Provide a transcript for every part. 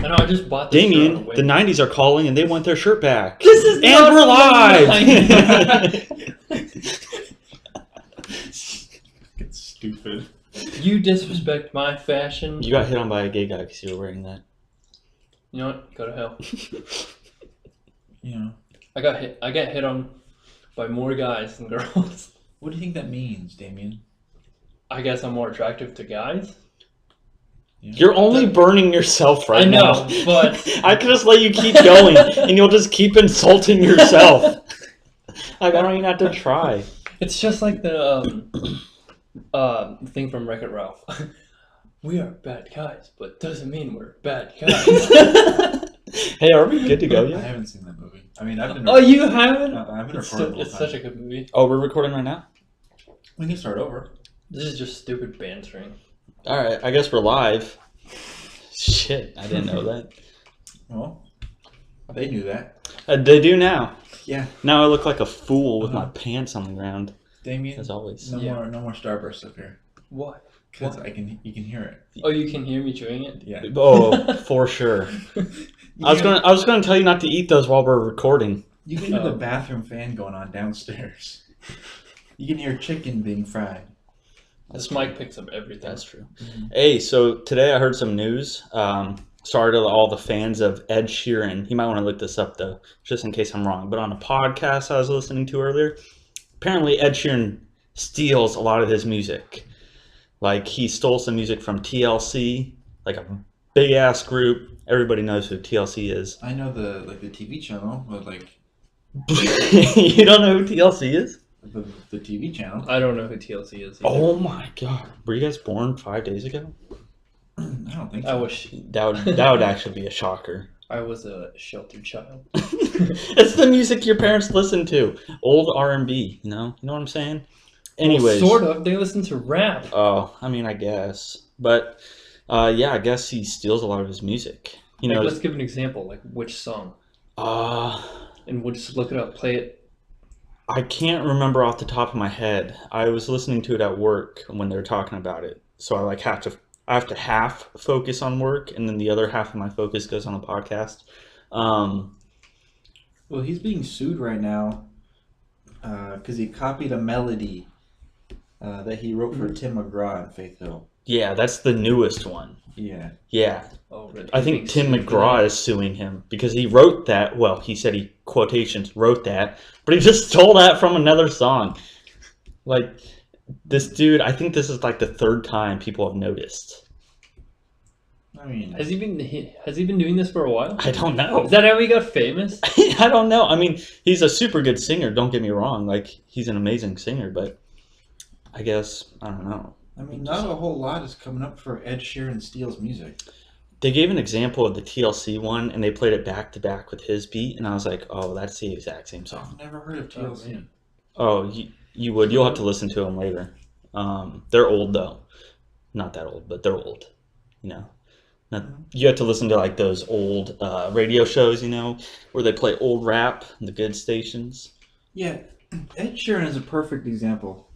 I know, I just bought this Damien, the 90s are calling and they want their shirt back. This is and we're live! It's stupid. You disrespect my fashion. You got hit on by a gay guy because you were wearing that. You know what? Go to hell. Yeah. I got hit on by more guys than girls. What do you think that means, Damien? I guess I'm more attractive to guys. Yeah. You're only burning yourself right now. I know, but I could just let you keep going and you'll just keep insulting yourself. Like, I don't even have to try. it's just like the thing from Wreck-It Ralph. We are bad guys, but doesn't mean we're bad guys. Hey, are we good to go I yet? haven't seen that movie. I mean, I've been. Oh, you haven't? I've been It's recording. it's such a good movie. Oh, we're recording right now? We can start over. This is just stupid bantering. Alright, I guess we're live. Shit, I didn't know that. Well, they knew that. They do now. Yeah. Now I look like a fool with my pants on the ground, Damien, as always. no more Starburst up here. Why? Because you can hear it. Oh, you can hear me chewing it? Yeah. Oh, for sure. I was gonna tell you not to eat those while we're recording. You can hear the bathroom fan going on downstairs. You can hear chicken being fried. This mic picks up everything. That's true. Mm-hmm. Hey, so today I heard some news. Sorry to all the fans of Ed Sheeran. You might want to look this up, though, just in case I'm wrong. But on a podcast I was listening to earlier, apparently Ed Sheeran steals a lot of his music. Like, he stole some music from TLC, like a big-ass group. Everybody knows who TLC is. I know the TV channel, but You don't know who TLC is? the TV channel. I don't know who TLC is either. Oh my god. Were you guys born 5 days ago? I don't think so. I wish That would actually be a shocker. I was a sheltered child. It's the music your parents listen to. Old R&B, you know what I'm saying? Anyways. Well, sort of. They listen to rap. Oh, I mean, I guess. But, yeah, I guess he steals a lot of his music. You know, Let's give an example. Like, which song? And we'll just look it up. Play it. I can't remember off the top of my head. I was listening to it at work when they were talking about it. So I have to half focus on work, and then the other half of my focus goes on the podcast. Well, he's being sued right now because he copied a melody that he wrote for Tim McGraw and Faith Hill. Yeah, that's the newest one. Yeah. Yeah. Oh, really? I think Tim McGraw is suing him because he wrote that. Well, he said he, quotations, wrote that, but he just stole that from another song. Like, this dude, I think this is like the third time people have noticed. I mean, Has he been doing this for a while? I don't know. Is that how he got famous? I don't know. I mean, he's a super good singer, don't get me wrong. Like, he's an amazing singer, but I guess, I don't know. I mean, not a whole lot is coming up for Ed Sheeran steals music. They gave an example of the TLC one, and they played it back to back with his beat, and I was like, oh, that's the exact same song. I've never heard of TLC. Oh, you would. You'll have to listen to them later. They're old, though. Not that old, but they're old. You know? You have to listen to, like, those old radio shows, you know, where they play old rap, the good stations. Yeah, Ed Sheeran is a perfect example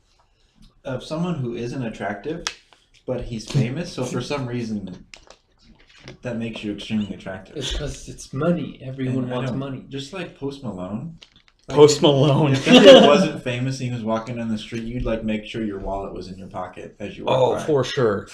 of someone who isn't attractive, but he's famous, so for some reason that makes you extremely attractive. It's because it's money. Everyone wants money. Just like Post Malone. Like, Post Malone. If he wasn't famous and he was walking down the street, you'd like make sure your wallet was in your pocket as you walk by. For sure.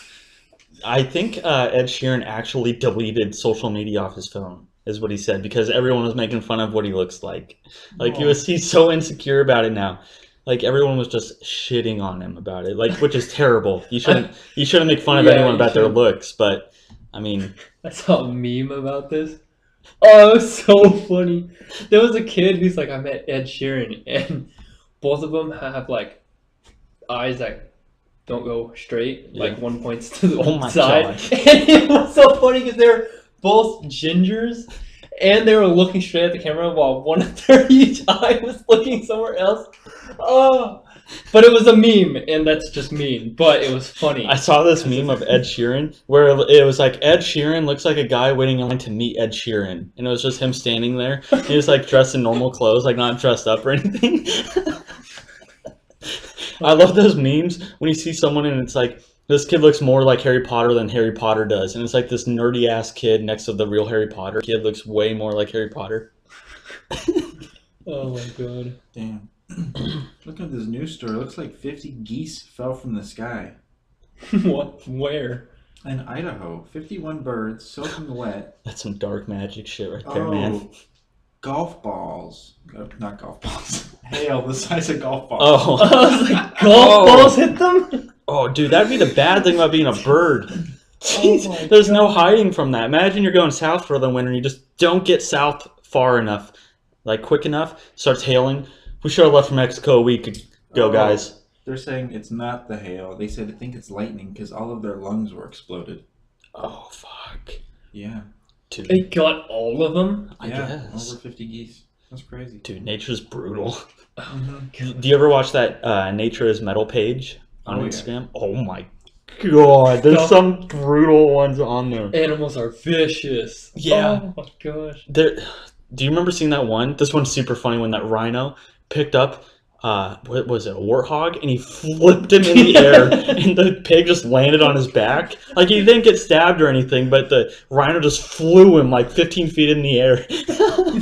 I think Ed Sheeran actually deleted social media off his phone, is what he said, because everyone was making fun of what he looks like. Like, he's so insecure about it now. Like, everyone was just shitting on him about it, like, which is terrible. You shouldn't make fun of anyone about their looks, but I mean, I saw a meme about this. Oh, it was so funny. There was a kid who's like, I met Ed Sheeran, and both of them have like eyes that don't go straight. Like, one points to the one side. God. And it was so funny because they're both gingers, and they were looking straight at the camera while one of their each eye was looking somewhere else. Oh, but it was a meme, and that's just mean, but it was funny. I saw this meme of Ed Sheeran where it was like, Ed Sheeran looks like a guy waiting in line to meet Ed Sheeran. And it was just him standing there. He was like dressed in normal clothes, like not dressed up or anything. I love those memes when you see someone and it's like, This kid looks more like Harry Potter than Harry Potter does. And it's like this nerdy ass kid next to the real Harry Potter. Kid looks way more like Harry Potter. Oh my god. Damn. Look at this news story. It looks like 50 geese fell from the sky. What? Where? In Idaho, 51 birds soaking wet. That's some dark magic shit right there, man. Golf balls. Not golf balls. Hail the size of golf balls. Oh. I was like, golf balls hit them? Oh, dude, that'd be the bad thing about being a bird. Jeez, my there's no hiding from that. Imagine you're going south for the winter and you just don't get south far enough, like quick enough, starts hailing. We should have left from Mexico a week ago, guys. They're saying it's not the hail. They said they think it's lightning because all of their lungs were exploded. Oh, fuck. Yeah. Dude, They got all of them? I guess. Over 50 geese. That's crazy. Dude, nature's brutal. Mm-hmm. Do you ever watch that Nature is Metal page on Oh, yeah. Instagram? Oh my god, there's some brutal ones on there. Animals are vicious. Yeah. Oh my gosh. Do you remember seeing that one? This one's super funny when that rhino picked up, what was it, a warthog? And he flipped him in the air and the pig just landed on his back. Like he didn't get stabbed or anything, but the rhino just flew him like 15 feet in the air.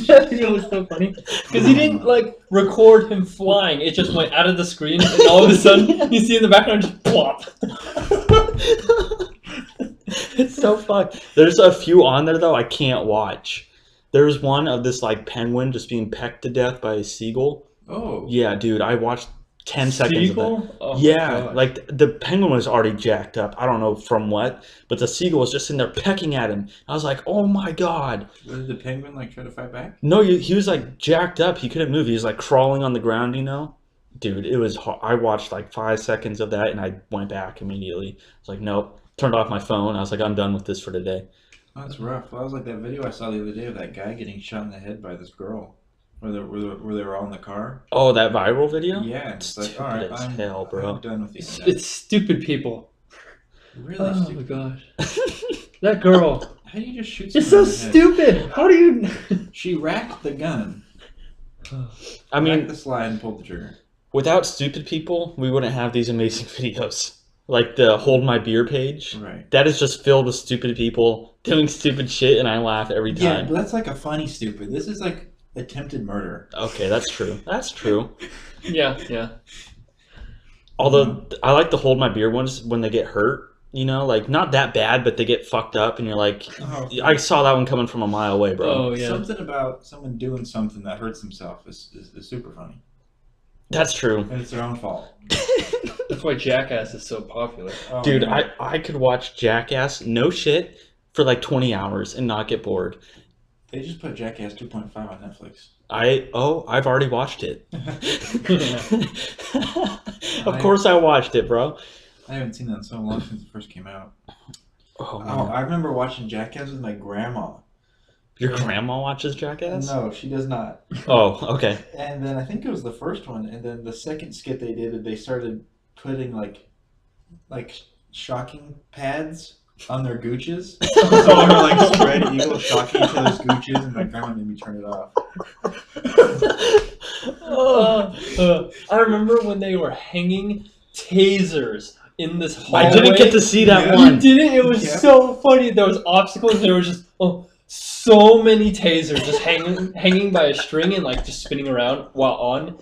That video was so funny. Because he didn't like record him flying. It just went out of the screen and all of a sudden you see in the background just plop. It's so fucked. There's a few on there though I can't watch. There's one of this like penguin just being pecked to death by a seagull. Oh. Yeah, dude, I watched 10 seconds of that. Seagull? Oh my Yeah, gosh. like the penguin was already jacked up. I don't know from what, but the seagull was just in there pecking at him. I was like, oh my god. Did the penguin like try to fight back? No, he was like jacked up. He couldn't move. He was like crawling on the ground, you know? Dude, it was I watched like 5 seconds of that and I went back immediately. I was like, nope. Turned off my phone. I was like, I'm done with this for today. Oh, that's rough. That was like that video I saw the other day of that guy getting shot in the head by this girl. Where they were all in the car. Oh, that viral video? Yeah, it's like, Stupid alright, as I'm hell, bro. I'm done with these guys. It's stupid people. Really Oh my stupid. gosh. That girl. How do you just shoot It's so someone in the head? stupid. How do you... She racked the gun. I mean, Racked the slide and pulled the trigger. without stupid people, we wouldn't have these amazing videos. Like the Hold My Beer page. Right. That is just filled with stupid people doing stupid shit, and I laugh every Yeah, time. but that's like a funny stupid. This is like attempted murder. Okay, that's true. That's true. Yeah. Although I like the Hold My Beer ones when they get hurt. You know, like not that bad, but they get fucked up, and you're like, Oh, I saw that one coming from a mile away, bro. Oh, yeah. Something about someone doing something that hurts himself is super funny. That's true. And it's their own fault. That's why Jackass is so popular. Oh, Dude, yeah. I could watch Jackass, no shit, for like 20 hours and not get bored. They just put Jackass 2.5 on Netflix. I've already watched it. Of course I watched it, bro. I haven't seen that in so long since it first came out. Oh, Oh, man. I remember watching Jackass with my grandma. Your grandma watches Jackass? No, she does not. Oh, okay. And then I think it was the first one, and then the second skit they did, they started putting like shocking pads on their gooches. So they were like spread eagle shocking each other's gooches, and my grandma made me turn it off. I remember when they were hanging tasers in this hallway. I didn't get to see that Yeah. You one. didn't? It was Yeah. so funny. There was obstacles. There was just so many tasers just hanging by a string and like just spinning around while on.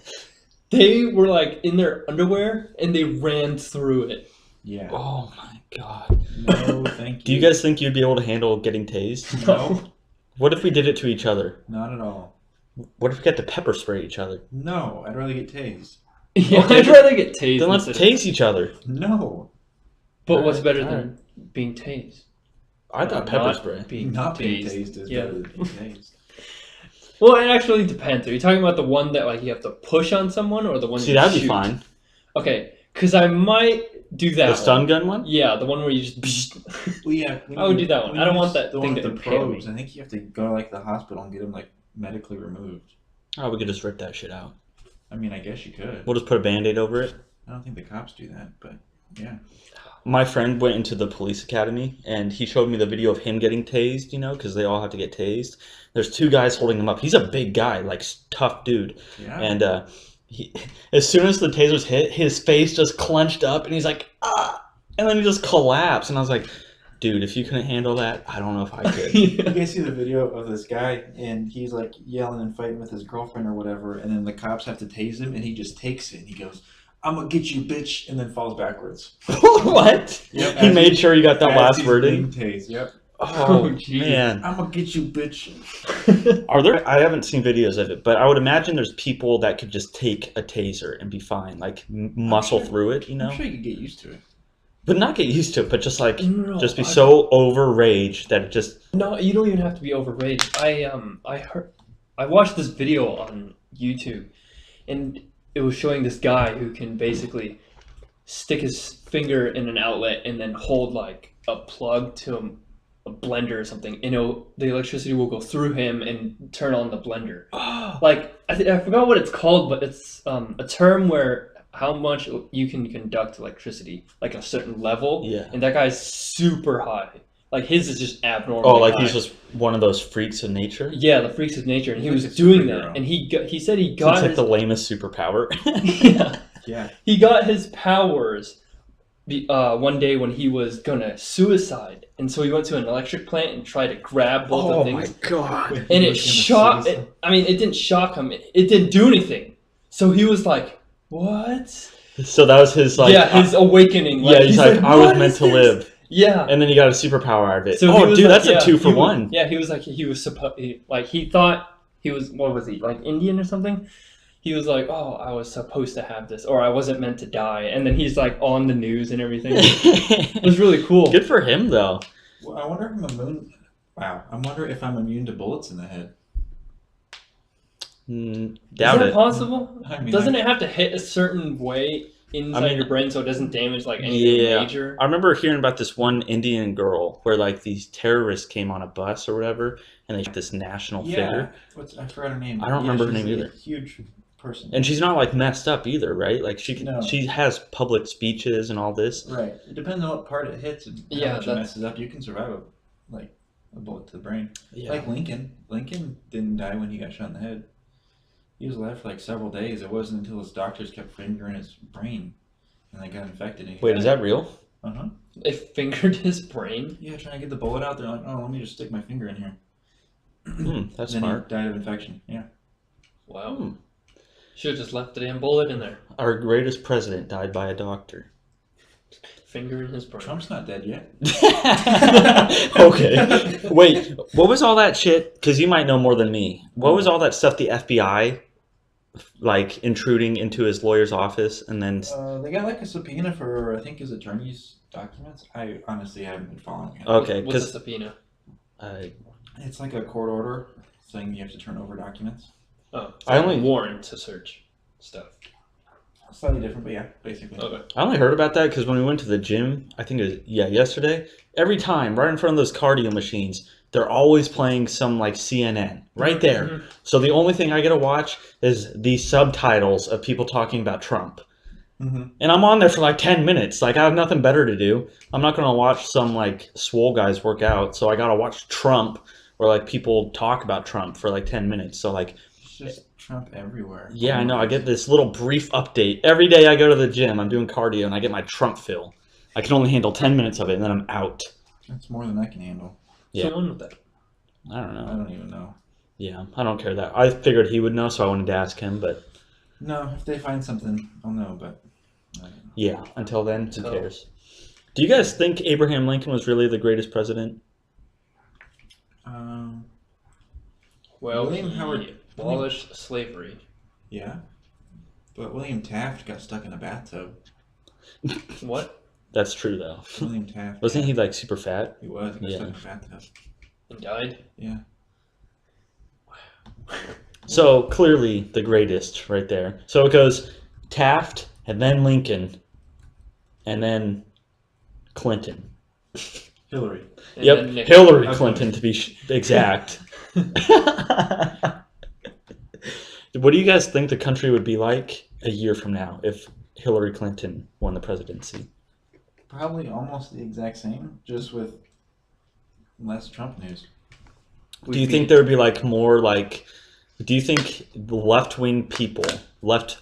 They were like in their underwear and they ran through it. Yeah. Oh my god. No, thank you. Do you guys think you'd be able to handle getting tased? No, What if we did it to each other? not at all. What if we got to pepper spray each other? No, I'd rather get tased. Yeah, Okay, I'd rather get tased. Then let's instead of- tase each other. No, But what's Alright, better than being tased? I thought pepper Not spray. Being not being tased is Yeah. better than being tased. Well, it actually depends. Are you talking about the one that like you have to push on someone, or the one? See, you that'd be shoot? fine. Okay, because I might do that. The stun one. gun one? Yeah, the one where you just. Well, yeah, I would do that one. I don't want that the thing one with to the impale probes. me. I think you have to go to like the hospital and get them like medically removed. Oh, we could just rip that shit out. I mean, I guess you could. We'll just put a band-aid over it. I don't think the cops do that, but yeah. My friend went into the police academy and he showed me the video of him getting tased, you know, because they all have to get tased. There's two guys holding him up. He's a big guy, like tough dude. Yeah. And he, as soon as the tasers hit, his face just clenched up and he's like, ah. and then he just collapsed. And I was like, dude, if you couldn't handle that, I don't know if I could. You guys see the video of this guy, and he's like yelling and fighting with his girlfriend or whatever, and then the cops have to tase him, and he just takes it, and he goes, "I'm gonna get you, bitch," and then falls backwards. What? Yep, He made sure he got that last word in. Tased. Yep. Oh, geez. man. I'm gonna get you, bitch. Are there? I haven't seen videos of it, but I would imagine there's people that could just take a taser and be fine, like muscle through it, you know? I'm sure you could get used to it. But not get used to it, but just like No, just be so overraged that it just. No, you don't even have to be overraged. I watched this video on YouTube, and it was showing this guy who can basically stick his finger in an outlet and then hold like a plug to a blender or something, and the electricity will go through him and turn on the blender. Like I forgot what it's called, but it's a term where how much you can conduct electricity, like a certain level. Yeah. And that guy's super high. Like his is just abnormal. Oh, like he's just one of those freaks of nature. Yeah, the freaks of nature, and he He's was like a doing superhero. that, and he said he So got it's like his, the lamest superpower. yeah, Yeah. he got his powers one day when he was gonna suicide, and so he went to an electric plant and tried to grab both Oh of things, god! and it shocked. It didn't shock him. It didn't do anything. So he was like, "What?" So that was his like. his awakening. Yeah, he's like, I was "What meant is to this?" live, Yeah. and then he got a superpower out of it. So he Oh, was dude, like, that's a 2-for-1. Yeah, he was like, he was supposed, like, he thought he was, what was he, like Indian or something? He was like, oh, I was supposed to have this, or I wasn't meant to die. And then he's like on the news and everything. It was really cool. Good for him, though. Well, I wonder if I'm immune. Wow. I wonder if I'm immune to bullets in the head. Doubt Is that it. possible? I mean, Doesn't it have to hit a certain way inside your brain so it doesn't damage like anything major? I remember hearing about this one Indian girl where like these terrorists came on a bus or whatever, and they shot this national figure. I forgot her name. I don't remember her name she's a either. Huge person. And she's not like messed up either, right? Like she can, No. she has public speeches and all this. Right. It depends on what part it hits and how much it messes up. You can survive a bullet to the brain. Yeah. Like Lincoln. Lincoln didn't die when he got shot in the head. He was alive for like several days. It wasn't until his doctors kept fingering his brain and they got infected. And Wait, is that real? Uh-huh. They fingered his brain? Yeah, trying to get the bullet out. They're like, oh, let me just stick my finger in here. That's then smart. he died of infection. Yeah. Wow. Should have just left the damn bullet in there. Our greatest president died by a doctor. Finger in his brain. Trump's not dead yet. Okay. Wait, what was all that shit? Because you might know more than me. What was all that stuff the FBI, like, intruding into his lawyer's office and then... They got like a subpoena for, I think, his attorney's documents. I honestly haven't been following it. Okay, What's a because... subpoena? It's like a court order saying you have to turn over documents. Oh, I only- warrant to search stuff. Slightly different, but yeah, basically. Okay. I only heard about that because when we went to the gym, I think it was, yesterday, every time, right in front of those cardio machines, they're always playing some, like, CNN, right there. Mhm. So the only thing I get to watch is the subtitles of people talking about Trump. Mm-hmm. And I'm on there for, like, 10 minutes. Like, I have nothing better to do. I'm not going to watch some, like, swole guys work out, so I got to watch Trump or, like, people talk about Trump for, like, 10 minutes. So, like... It's just Trump everywhere. Yeah, I know. I get this little brief update. Every day I go to the gym, I'm doing cardio, and I get my Trump fill. I can only handle 10 minutes of it, and then I'm out. That's more than I can handle. Yeah. What's going on with that? I don't I know. don't even know. Yeah, I don't care that. I figured he would know, so I wanted to ask him, but No, if they find something, I'll know, but I don't know. yeah, until then, who So- cares? Do you guys think Abraham Lincoln was really the greatest president? Well, William he Howard- abolished slavery. Yeah. But William Taft got stuck in a bathtub. What? That's true, though. William Taft. Wasn't he, like, super fat? He was. He got Yeah. stuck in a bathtub. And died? Yeah. So, clearly the greatest right there. So it goes Taft, and then Lincoln, and then Clinton. Hillary. And Yep, then Nixon. Hillary Okay. Clinton to be exact. What do you guys think the country would be like a year from now if Hillary Clinton won the presidency? Probably almost the exact same, just with less Trump news. Do you think there would be like more like? Do you think the left-wing people, left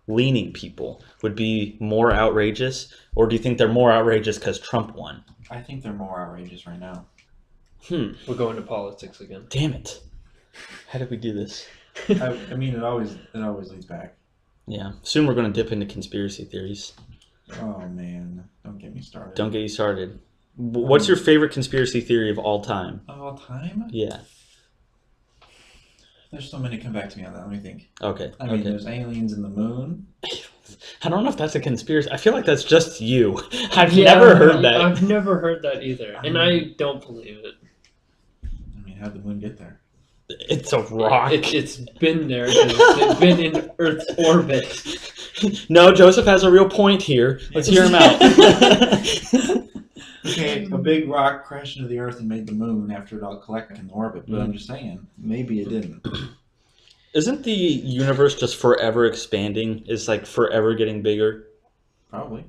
leaning people would be more outrageous, or do you think they're more outrageous because Trump won? I think they're more outrageous right now. We're going to politics again. Damn it! How did we do this? I mean, it always leads back. Yeah. Soon we're going to dip into conspiracy theories. Oh man, don't get me started. Don't get you started. What's your favorite conspiracy theory of all time? All time? Yeah. There's so many. Come back to me on that. Let me think. Okay. I mean, there's aliens in the moon. I don't know if that's a conspiracy. I feel like that's just you. I've never heard that. I've never heard that either, and I don't believe it. I mean, how'd the moon get there? It's a rock. It's been there. It's been in Earth's orbit. No, Joseph has a real point here. Let's hear him out. Okay, a big rock crashed into the Earth and made the moon after it all collected in orbit. But I'm just saying, maybe it didn't. Isn't the universe just forever expanding? Is like forever getting bigger? Probably.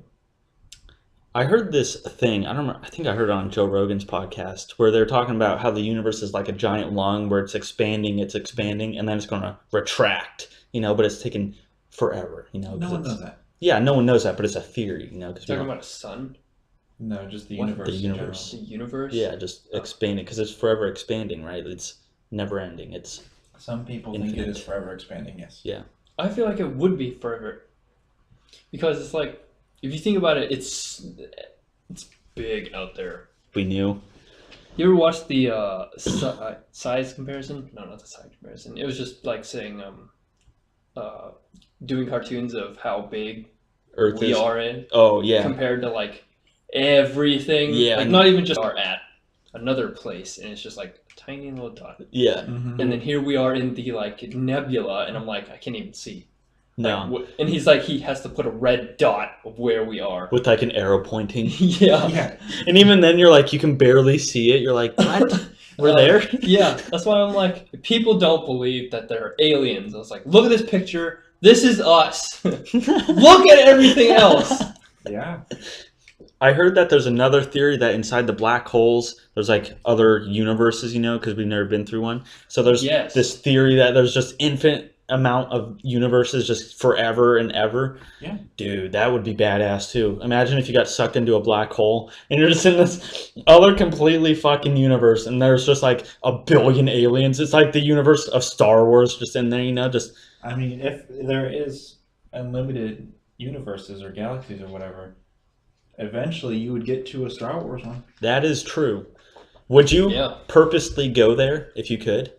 I heard this thing. I don't remember. I think I heard it on Joe Rogan's podcast where they're talking about how the universe is like a giant lung where it's expanding, and then it's going to retract. But it's taking forever. No one knows that. Yeah, no one knows that, but it's a theory. Because Talking about a sun. No, just the What? universe. The universe. The universe. Yeah, just expanding because it's forever expanding, right? It's never ending. It's Some people think it is forever expanding. Yes. Yeah. I feel like it would be forever, because it's like, if you think about it, it's big out there. We knew. You ever watched the size comparison? No, not the size comparison. It was just like saying, doing cartoons of how big Earth we is. are in Oh yeah. compared to like everything. Yeah. Like not even just are at another place, and it's just like a tiny little dot. Yeah. Mm-hmm. And then here we are in the like nebula, and I'm like, I can't even see. No. Like, and he's like, he has to put a red dot of where we are. With like an arrow pointing. Yeah. Yeah. And even then you're like, you can barely see it. You're like, what? We're there? Yeah. That's why I'm like, people don't believe that there are aliens. I was like, look at this picture. This is us. Look at everything else. Yeah. I heard that there's another theory that inside the black holes, there's like other universes, because we've never been through one. So there's this theory that there's just infinite amount of universes just forever and ever. Yeah. Dude, that would be badass too. Imagine if you got sucked into a black hole and you're just in this other completely fucking universe and there's just like a billion aliens. It's like the universe of Star Wars just in there, just... I mean, if there is unlimited universes or galaxies or whatever, eventually you would get to a Star Wars one. That is true. Would you purposely go there if you could?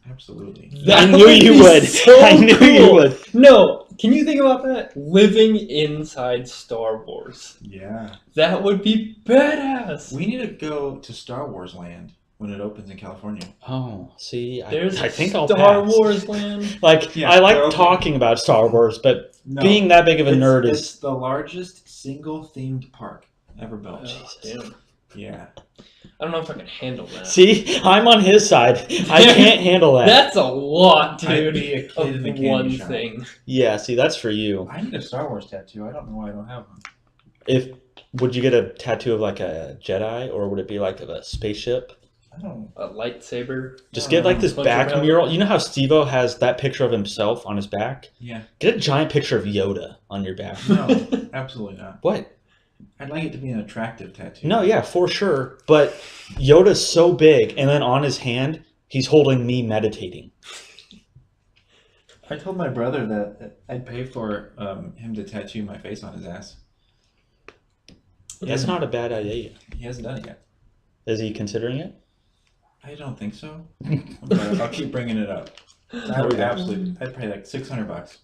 Absolutely. I knew you would. I knew you would. No, can you think about that? Living inside Star Wars. Yeah. That would be badass. We need to go to Star Wars Land when it opens in California. Oh, see, There's I think I'll Star pass. Wars Land. Like, Yeah, I like they're talking about Star Wars, but No, being that big of a nerd it's is... the largest single themed park ever built. Oh, damn. Yeah. I don't know if I can handle that. See, I'm on his side. I can't handle that. That's a lot, I'd dude. be a kid Of in a candy one shop. thing. Yeah, see, that's for you. I need a Star Wars tattoo. I don't know why I don't have one. Would you get a tattoo of like a Jedi, or would it be like of a spaceship? I don't. A lightsaber. Just get like this Bunch back of mural. You know how Steve-O has that picture of himself on his back? Yeah. Get a giant picture of Yoda on your back. No, absolutely not. What? I'd like it to be an attractive tattoo. No, yeah, for sure. But Yoda's so big, and then on his hand, he's holding me meditating. I told my brother that I'd pay for him to tattoo my face on his ass. That's not a bad idea. He hasn't done it yet. Is he considering it? I don't think so. But I'll keep bringing it up. I would absolutely. I'd pay like $600.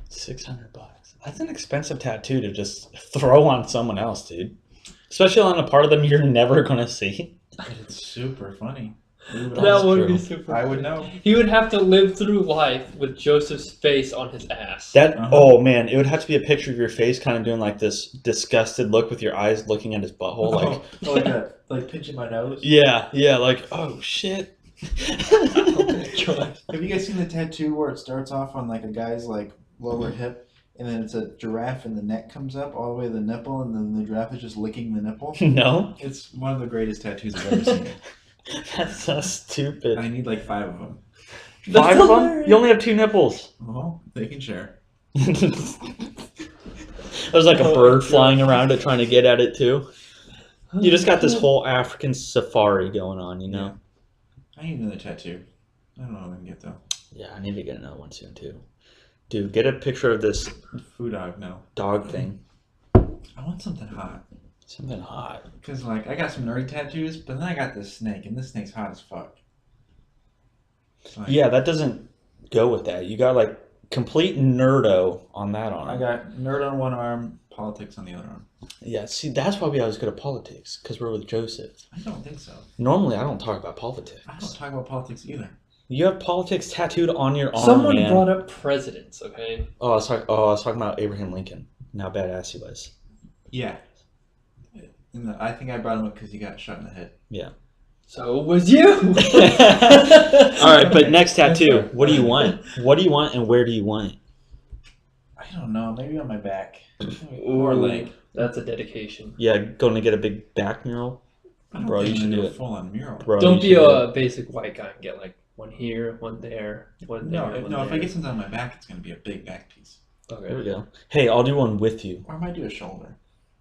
$600. That's an expensive tattoo to just throw on someone else, dude. Especially on a part of them you're never gonna see. But it's super funny. That would be super I would funny. know. He would have to live through life with Joseph's face on his ass. Oh man, it would have to be a picture of your face kind of doing like this disgusted look with your eyes looking at his butthole like like that, like pinching my nose. Yeah, like, oh shit. Have you guys seen the tattoo where it starts off on like a guy's like lower hip and then it's a giraffe and the neck comes up all the way to the nipple and then the giraffe is just licking the nipple? No. It's one of the greatest tattoos I've ever seen. That's so stupid. I need like 5 of them. 5 of them? You only have 2 nipples. Well, they can share. There's like a Oh, bird God. flying around it trying to get at it too. You just got this whole African safari going on, you know? I need another tattoo. I don't know what I can get though. Yeah, I need to get another one soon too. Dude, get a picture of this Food dog, no. dog thing. I want something hot. Something hot. Because, like, I got some nerdy tattoos, but then I got this snake, and this snake's hot as fuck. Like, Yeah, that doesn't go with that. You got like complete nerdo on that arm. I got nerd on one arm, politics on the other arm. Yeah, see, that's why we always go to politics, because we're with Joseph. I don't think so. Normally, I don't talk about politics. I don't talk about politics either. You have politics tattooed on your arm, Someone man. brought up presidents, okay? Oh, I was talking about Abraham Lincoln and how badass he was. Yeah. I think I brought him up because he got shot in the head. Yeah. So was you. All right, but next tattoo. What do you want? What do you want, and where do you want it? I don't know. Maybe on my back. Or leg. That's a dedication. Yeah, going to get a big back mural. I don't Bro, think you I'm should gonna do do a it. full-on mural. Bro, Don't you be should do a basic white guy and get like one here, one there, one there. No, one no. If I there. get something on my back, it's gonna be a big back piece. it. There we Okay. go. Hey, I'll do one with you. Or I might do a shoulder.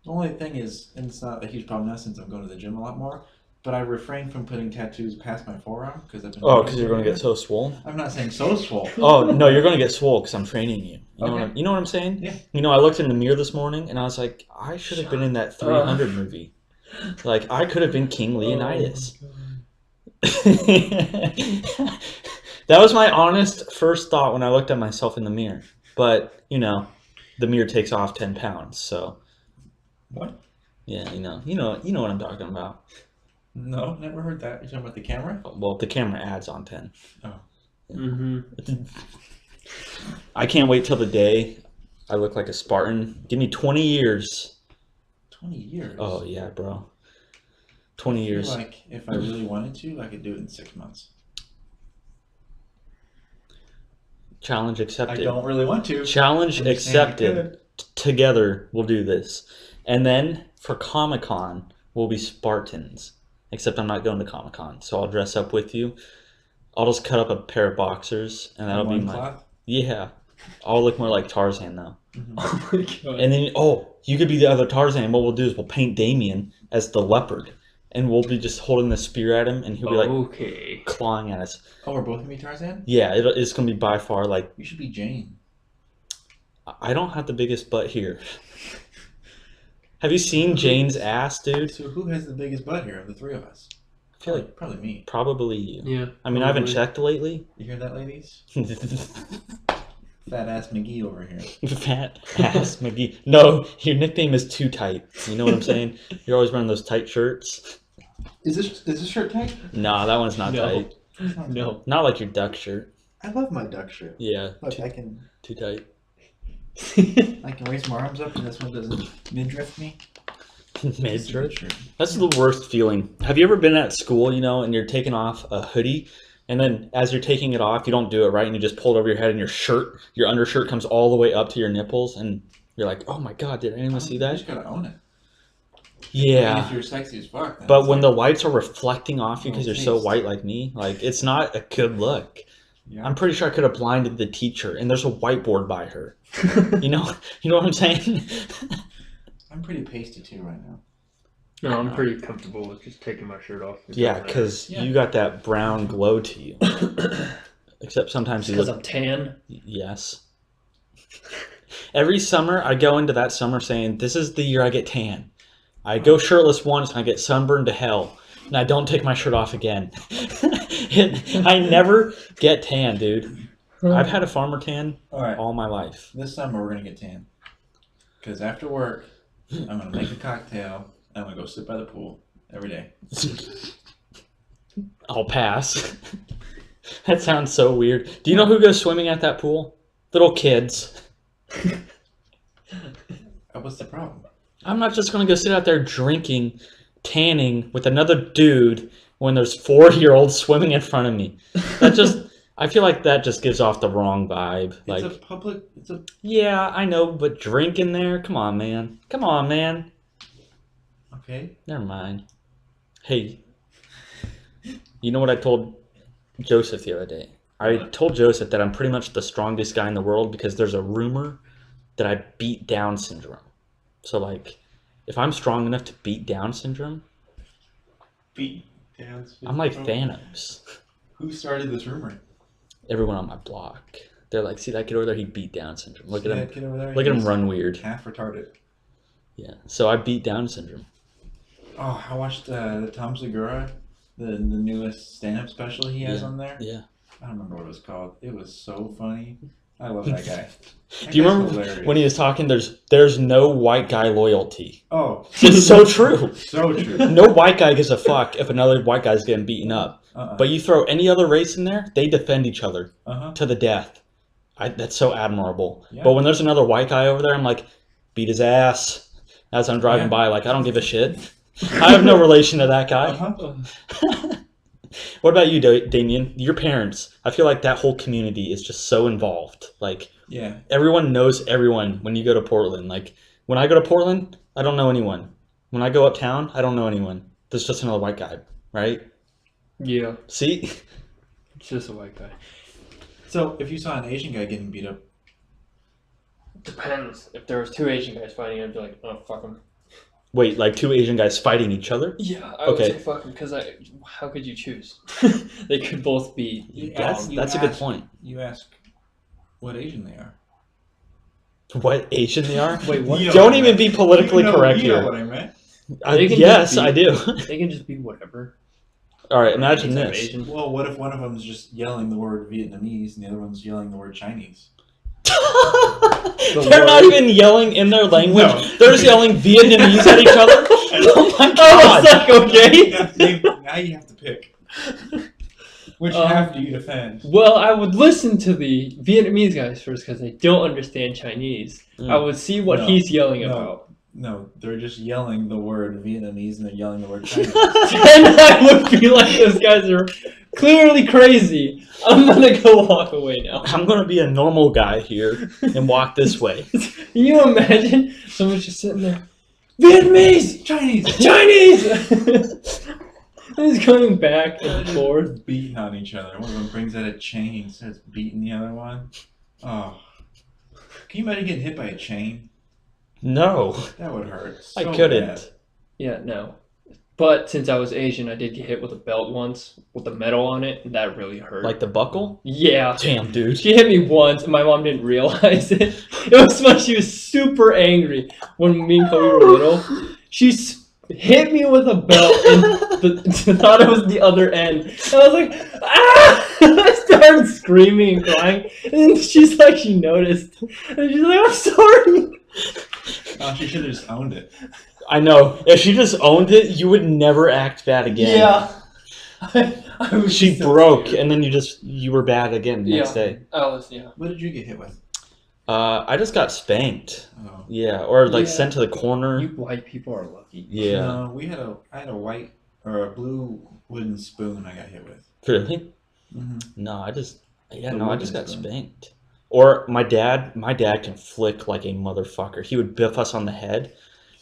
The only thing is, and it's not a huge problem now since I'm going to the gym a lot more, but I refrain from putting tattoos past my forearm because I've been. Oh, because you're going to get so swollen? I'm not saying so swole. Oh, no, you're going to get swole because I'm training you. You know, Okay. you know what I'm saying? Yeah. You know, I looked in the mirror this morning and I was like, I should have been in that 300 movie. Like, I could have been King Leonidas. That was my honest first thought when I looked at myself in the mirror. But, you know, the mirror takes off 10 pounds, so. What? Yeah, you know what I'm talking about. No, never heard that. You're talking about the camera? Well, the camera adds on 10. Mm-hmm. I can't wait till the day I look like a Spartan. Give me 20 years. 20 years. Oh, yeah, bro. 20 I feel years. like if I really wanted to, I could do it in 6 months. Challenge I accepted. don't really want to. Challenge I'm just saying I accepted. could. Together, we'll do this. And then for Comic-Con, we'll be Spartans. Except I'm not going to Comic-Con, so I'll dress up with you. I'll just cut up a pair of boxers, and that'll be One my... cloth? Yeah. I'll look more like Tarzan, though. Oh my god. And then, you could be the other Tarzan. What we'll do is we'll paint Damien as the leopard. And we'll be just holding the spear at him, and he'll be like Okay. clawing at us. Oh, we're both gonna be Tarzan? Yeah, it's going to be by far like... You should be Jane. I don't have the biggest butt here. Have you seen Jane's ass, dude? So who has the biggest butt here of the three of us? I feel like Probably me. probably you. Yeah. I mean, I haven't probably. checked lately. You hear that, ladies? Fat ass McGee over here. Fat ass McGee. No, your nickname is too tight. You know what I'm saying? You're always wearing those tight shirts. Is this shirt tight? Nah, that one's not No. tight. No. Not like your duck shirt. I love my duck shirt. Yeah, Look, I can too tight. raise my arms up and this one doesn't midriff me. Midriff. Shirt. That's the worst feeling. Have you ever been at school, and you're taking off a hoodie, and then as you're taking it off, you don't do it right, and you just pull it over your head, and your undershirt comes all the way up to your nipples, and you're like, oh my god, did anyone see You that? just gotta own it. Yeah. If you're sexy as fuck. Then But it's when like, the lights are reflecting off you because Oh, you're so taste. white like me, like it's not a good look. yeah. I'm pretty sure I could have blinded the teacher, and there's a whiteboard by her. You know what I'm saying? I'm pretty pasty too right now. No, I'm pretty comfortable with just taking my shirt off. Yeah, because Yeah. you got that brown glow to you. Except sometimes you Because look. I'm tan. Yes. Every summer, I go into that summer saying, "This is the year I get tan." I go shirtless once, and I get sunburned to hell, and I don't take my shirt off again. I never get tan, dude. I've had a farmer tan All right. all my life. This summer we're gonna get tan. Because after work, I'm gonna make a cocktail. And I'm gonna go sit by the pool every day. I'll pass. That sounds so weird. Do you know who goes swimming at that pool? Little kids. What's the problem? I'm not just going to go sit out there drinking, tanning with another dude when there's 4-year-olds swimming in front of me. I feel like that just gives off the wrong vibe. Like, It's a yeah, I know, but drinking there? Come on, man. Come on, man. okay. Never mind. Hey, you know what I told Joseph the other day? I told Joseph that I'm pretty much the strongest guy in the world because there's a rumor that I beat Down syndrome. So, like, if I'm strong enough to beat Down syndrome, I'm like Thanos. Who started this rumor? Everyone on my block. They're like, see that kid over there? He beat Down syndrome. Look at him. Kid over there? Look at him He's run weird. half retarded. Yeah. So I beat Down syndrome. Oh, I watched the Tom Segura, the newest stand-up special he has on there. Yeah. I don't remember what it was called. It was so funny. I love that guy. Do you remember when he was talking? There's no white guy loyalty. Oh, It's so true. so true. No white guy gives a fuck if another white guy's getting beaten up. But you throw any other race in there, they defend each other to the death. That's so admirable. Yeah. But when there's another white guy over there, I'm like, beat his ass. As I'm driving by, like, I don't give a shit. I have no relation to that guy. What about you, Damien? Your parents, I feel like that whole community is just so involved. Like, yeah, everyone knows everyone when you go to Portland. Like, when I go to Portland, I don't know anyone. When I go uptown, I don't know anyone. There's just another white guy, right? Yeah. See? It's just a white guy. So, if you saw an Asian guy getting beat up, depends. If there was two Asian guys fighting, I'd be like, oh, fuck them. Wait, like two Asian guys fighting each other? Yeah, I would say fuck them, because how could you choose? They could both be. That's a good point. You ask what Asian they are. What Asian they are? Wait, what? Don't even be politically correct here. You know what I meant. Yes, I do. They can just be whatever. All right, imagine this. Well, what if one of them is just yelling the word Vietnamese and the other one's yelling the word Chinese? They're not even yelling in their language. No. They're just yelling Vietnamese at each other. Oh my god! Oh, it's like, okay. Now you have to pick. Which half do you defend? Well, I would listen to the Vietnamese guys first because they don't understand Chinese. I would see what he's yelling about. No, they're just yelling the word Vietnamese and they're yelling the word Chinese. And I would be like, those guys are clearly crazy. I'm gonna go walk away now. I'm gonna be a normal guy here and walk this way. Can you imagine someone's just sitting there, Vietnamese, Chinese. And he's going back and forth, beating on each other. One of them brings out a chain and starts beating the other one. Oh, can you imagine getting hit by a chain? No. That would hurt. I couldn't. Bad. Yeah, no. But since I was Asian, I did get hit with a belt once with the metal on it, and that really hurt. Like the buckle? Yeah. Damn, dude. She hit me once, and my mom didn't realize it. It was when she was super angry when me and Kobe were little. She hit me with a belt and thought it was the other end. And I was like, ah! I started screaming and crying. And she's like, she noticed. And she's like, I'm sorry. Oh, she should have just owned it. I know. If she just owned it, you would never act bad again. Yeah. She broke, and then you were bad again the next day. Yeah. What did you get hit with? I just got spanked. Oh. Yeah, or sent to the corner. You white people are lucky. Yeah. No, I had a white or a blue wooden spoon I got hit with. Really? Mm-hmm. No, I just got spanked. Or my dad can flick like a motherfucker. He would biff us on the head.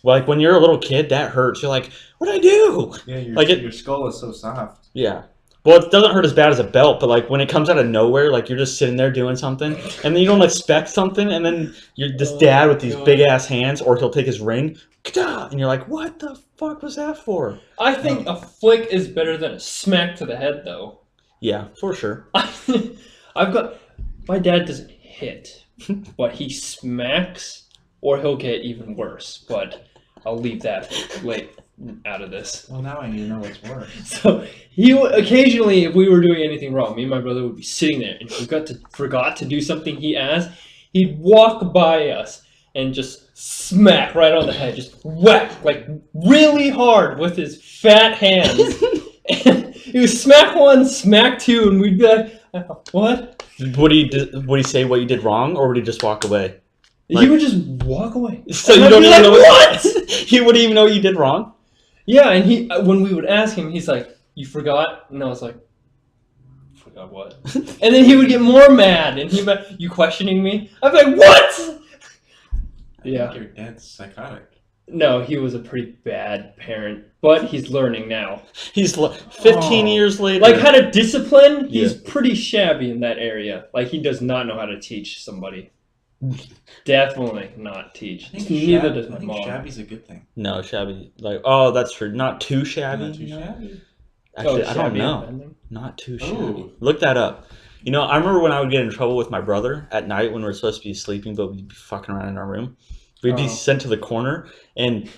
Like when you're a little kid, that hurts. You're like, what'd I do? Yeah, your skull is so soft. Yeah. Well, it doesn't hurt as bad as a belt, but like when it comes out of nowhere, like you're just sitting there doing something, and then you don't expect something, and then you're this dad with these big ass hands, or he'll take his ring, and you're like, what the fuck was that for? I think a flick is better than a smack to the head, though. Yeah, for sure. My dad doesn't hit, but he smacks, or he'll get even worse. But I'll leave that out of this. Well, now I need to know what's worse. So he would, occasionally, if we were doing anything wrong, me and my brother would be sitting there, and forgot to do something he asked. He'd walk by us and just smack right on the head, just whack like really hard with his fat hands. And he would smack one, smack two, and we'd be like, "What?" Would he say what you did wrong, or would he just walk away? He would just walk away. So you don't even know what? He wouldn't even know what you did wrong? Yeah, and when we would ask him, he's like, "You forgot?" And I was like, "Forgot what?" And then he would get more mad, and he'd be like, "You questioning me?" I'd be like, "What?" I think your dad's psychotic. No, he was a pretty bad parent, but he's learning now. He's 15 years later. Like how to discipline, he's pretty shabby in that area. Like he does not know how to teach somebody. definitely not teach. I think Neither does I my think mom. shabby's a good thing. No, shabby. Like, oh, that's true. Not too shabby. Not too you know? shabby. Actually, I don't shabby know. offending? Not too Oh. shabby. Look that up. You know, I remember when I would get in trouble with my brother at night when we were supposed to be sleeping, but we'd be fucking around in our room. We'd be sent to the corner, and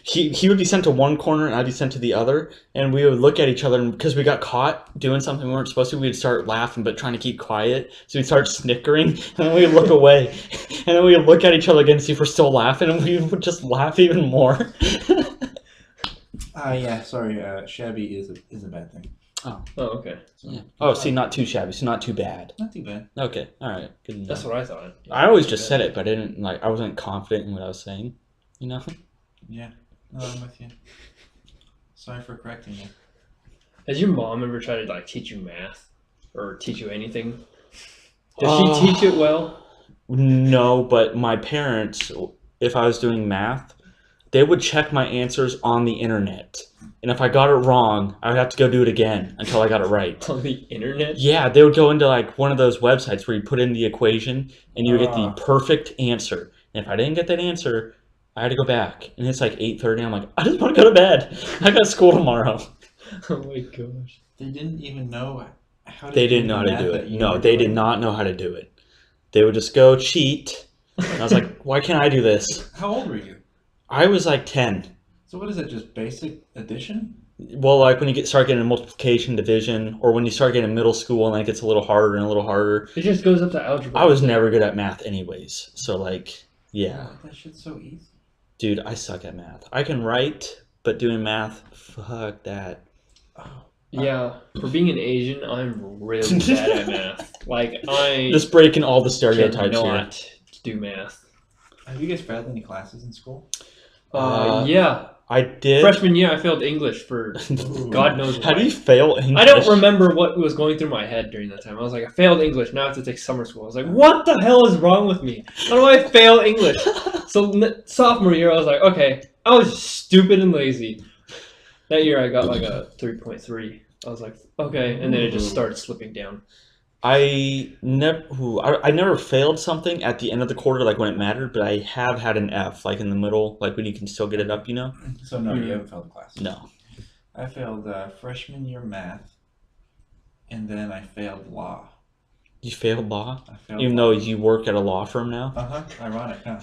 he would be sent to one corner, and I'd be sent to the other, and we would look at each other, and because we got caught doing something we weren't supposed to, we'd start laughing, but trying to keep quiet, so we'd start snickering, and then we'd look away, and then we'd look at each other again to see if we're still laughing, and we would just laugh even more. Yeah, sorry, shabby is a bad thing. Oh, okay. Yeah. Oh, see, not too shabby, so not too bad. Not too bad. Okay, all right, good enough. That's what I thought. I always just said it, but I didn't I wasn't confident in what I was saying. You know? Yeah, no, I'm with you. Sorry for correcting you. Has your mom ever tried to teach you math or teach you anything? Does she teach it well? No, but my parents, if I was doing math, they would check my answers on the internet. And if I got it wrong, I would have to go do it again until I got it right. On the internet? Yeah, they would go into one of those websites where you put in the equation and you would get the perfect answer. And if I didn't get that answer, I had to go back. And it's 8:30. I'm like, I just want to go to bed. I got school tomorrow. Oh my gosh. They didn't even know how to They didn't know how to do it. No, they did not know how to do it. They would just go cheat. And I was like, why can't I do this? How old were you? I was 10. So what is it, just basic addition? Well, when you start getting multiplication, division, or when you start getting middle school and then it gets a little harder and a little harder. It just goes up to algebra. I was never good at math anyways. So yeah. Oh, that shit's so easy. Dude, I suck at math. I can write, but doing math, fuck that. Oh. Yeah, for being an Asian, I'm really bad at math. I just breaking all the stereotypes cannot here. Do math. Have you guys failed any classes in school? Yeah. I did. Freshman year, I failed English for God knows why. How do you fail English? I don't remember what was going through my head during that time. I was like, I failed English. Now I have to take summer school. I was like, what the hell is wrong with me? How do I fail English? So sophomore year, I was like, okay, I was stupid and lazy. That year, I got a 3.3. I was like, okay, and then it just started slipping down. I never failed something at the end of the quarter, when it mattered, but I have had an F, in the middle, when you can still get it up, you know? So no, you haven't failed a class. No. I failed freshman year math, and then I failed law. You failed law? I failed Even though you work at a law firm now? Uh-huh, ironic, huh?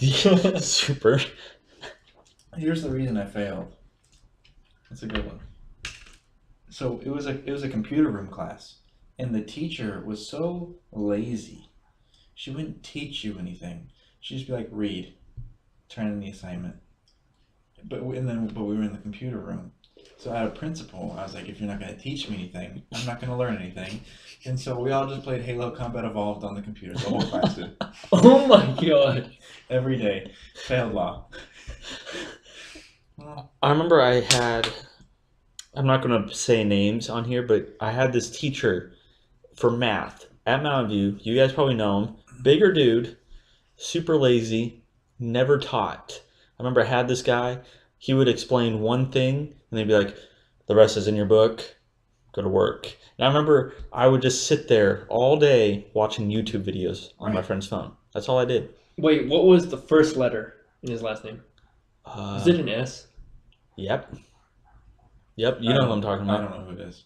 Super. Here's the reason I failed. That's a good one. So it was a computer room class. And the teacher was so lazy. She wouldn't teach you anything. She'd just be like, read, turn in the assignment. But we were in the computer room. So out of principle, I was like, if you're not going to teach me anything, I'm not going to learn anything. And so we all just played Halo Combat Evolved on the computer. The whole class did. Oh my god. Every day. Failed law. I remember I'm not going to say names on here, but I had this teacher for math at Mountain View. You guys probably know him. Bigger dude, super lazy, never taught. I remember I had this guy. He would explain one thing, and they'd be like, the rest is in your book. Go to work. And I remember I would just sit there all day watching YouTube videos on my friend's phone. That's all I did. Wait, what was the first letter in his last name? Is it an S? Yep. Yep, you know who I'm talking about. I don't know who it is.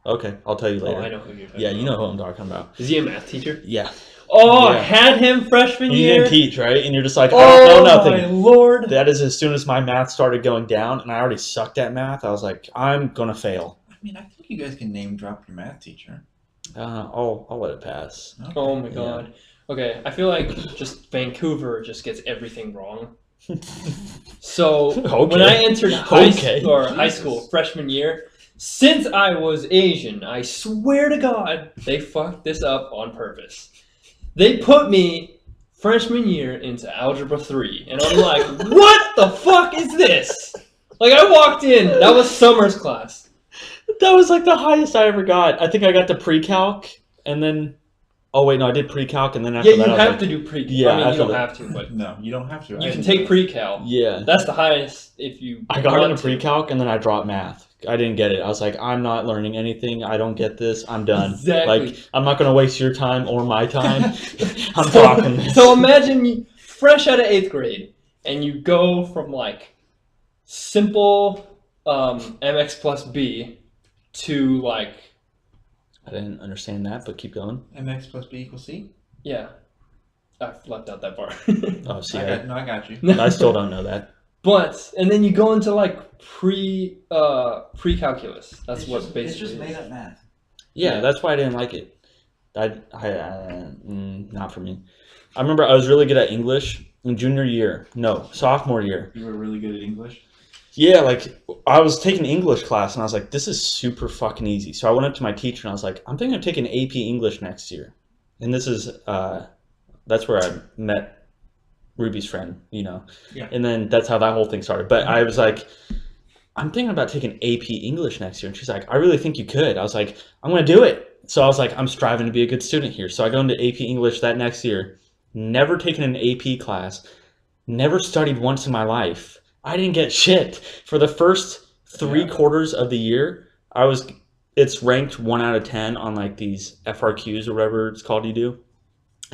Okay, I'll tell you later. Oh, I know who you're talking about. Yeah, you know who I'm talking about. Is he a math teacher? Yeah. Oh, Yeah. I had him freshman He year. didn't teach, right? And you're just like, I don't know nothing. Oh, my lord. That is as soon as my math started going down, and I already sucked at math, I was like, I'm going to fail. I mean, I think you guys can name drop your math teacher. I'll let it pass. Okay. Oh my god. Okay, I feel like just Vancouver just gets everything wrong. So Okay. when I entered high Jesus. school freshman year, since I was Asian, I swear to God, they fucked this up on purpose. They put me freshman year into Algebra 3, and I'm like, what the fuck is this? I walked in, that was Summer's class. That was the highest I ever got. I think I got to pre-calc, and then... Oh, wait, no, I did pre-calc, and then after Yeah, that you I was have to do pre-cal. Yeah, I mean, you after don't that. have to, but No, you don't have to. you can take pre-cal. Yeah. That's the highest if you I got want into to. pre-calc, and then I dropped math. I didn't get it. I was like, I'm not learning anything. I don't get this. I'm done. Exactly. Like, I'm not going to waste your time or my time. I'm So- dropping this. So imagine you fresh out of 8th grade, and you go from like simple MX plus B to like I didn't understand that, but keep going. MX plus B equals C? yeah. I left out that part. Oh, see, I got you. I still don't know that. But and then you go into like pre-calculus. That's It's what just, basically it's just is. made up math. Yeah, that's why I didn't like it. Not for me. I remember I was really good at English in sophomore year. You were really good at English? Yeah, like I was taking English class and I was like, this is super fucking easy. So I went up to my teacher and I was like, I'm thinking of taking AP English next year. And this is, that's where I met Ruby's friend, Yeah. And then that's how that whole thing started. But I was like, I'm thinking about taking AP English next year. And she's like, I really think you could. I was like, I'm going to do it. So I was like, I'm striving to be a good student here. So I go into AP English that next year, never taken an AP class, never studied once in my life. I didn't get shit. For the first 3 quarters of the year, it's ranked 1 out of 10 on like these FRQs or whatever it's called you do.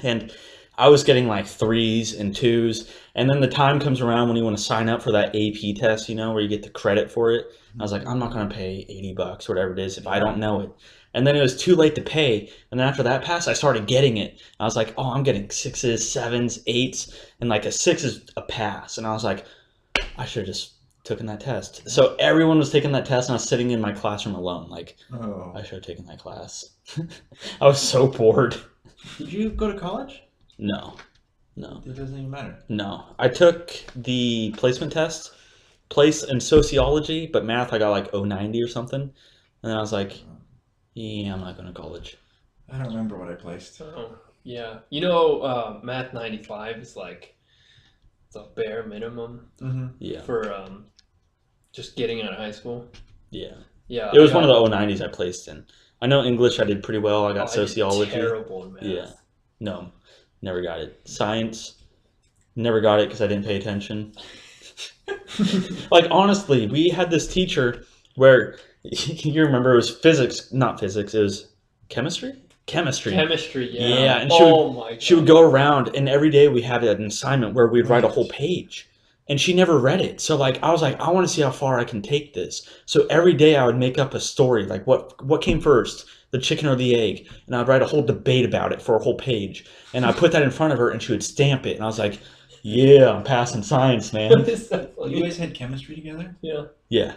And I was getting like 3s and 2s. And then the time comes around when you want to sign up for that AP test, where you get the credit for it. I was like, I'm not going to pay $80, whatever it is, if I don't know it. And then it was too late to pay. And then after that passed, I started getting it. I was like, oh, I'm getting 6s, 7s, 8s. And like a 6 is a pass. And I was like, I should have just taken that test. So everyone was taking that test and I was sitting in my classroom alone. Like, I should have taken that class. I was so bored. Did you go to college? No. It doesn't even matter. No. I took the placement test, place in sociology, but math I got like 090 or something. And then I was like, yeah, I'm not going to college. I don't remember what I placed. Oh, yeah. Math 95 is like the bare minimum Yeah. for just getting out of high school. Yeah. Yeah. It was one of the 090s I placed in. I know English I did pretty well. I got I did sociology. terrible in math. Yeah. No, never got it. Science, never got it because I didn't pay attention. Like, honestly, we had this teacher where, you remember, it was not physics, it was chemistry? Chemistry, yeah. Yeah, and she would go around, and every day we had an assignment where we'd write a whole page. And she never read it. So, like, I was like, I want to see how far I can take this. So every day I would make up a story, like what came first, the chicken or the egg? And I'd write a whole debate about it for a whole page. And I put that in front of her, and she would stamp it. And I was like, yeah, I'm passing science, man. You guys had chemistry together? Yeah. Yeah.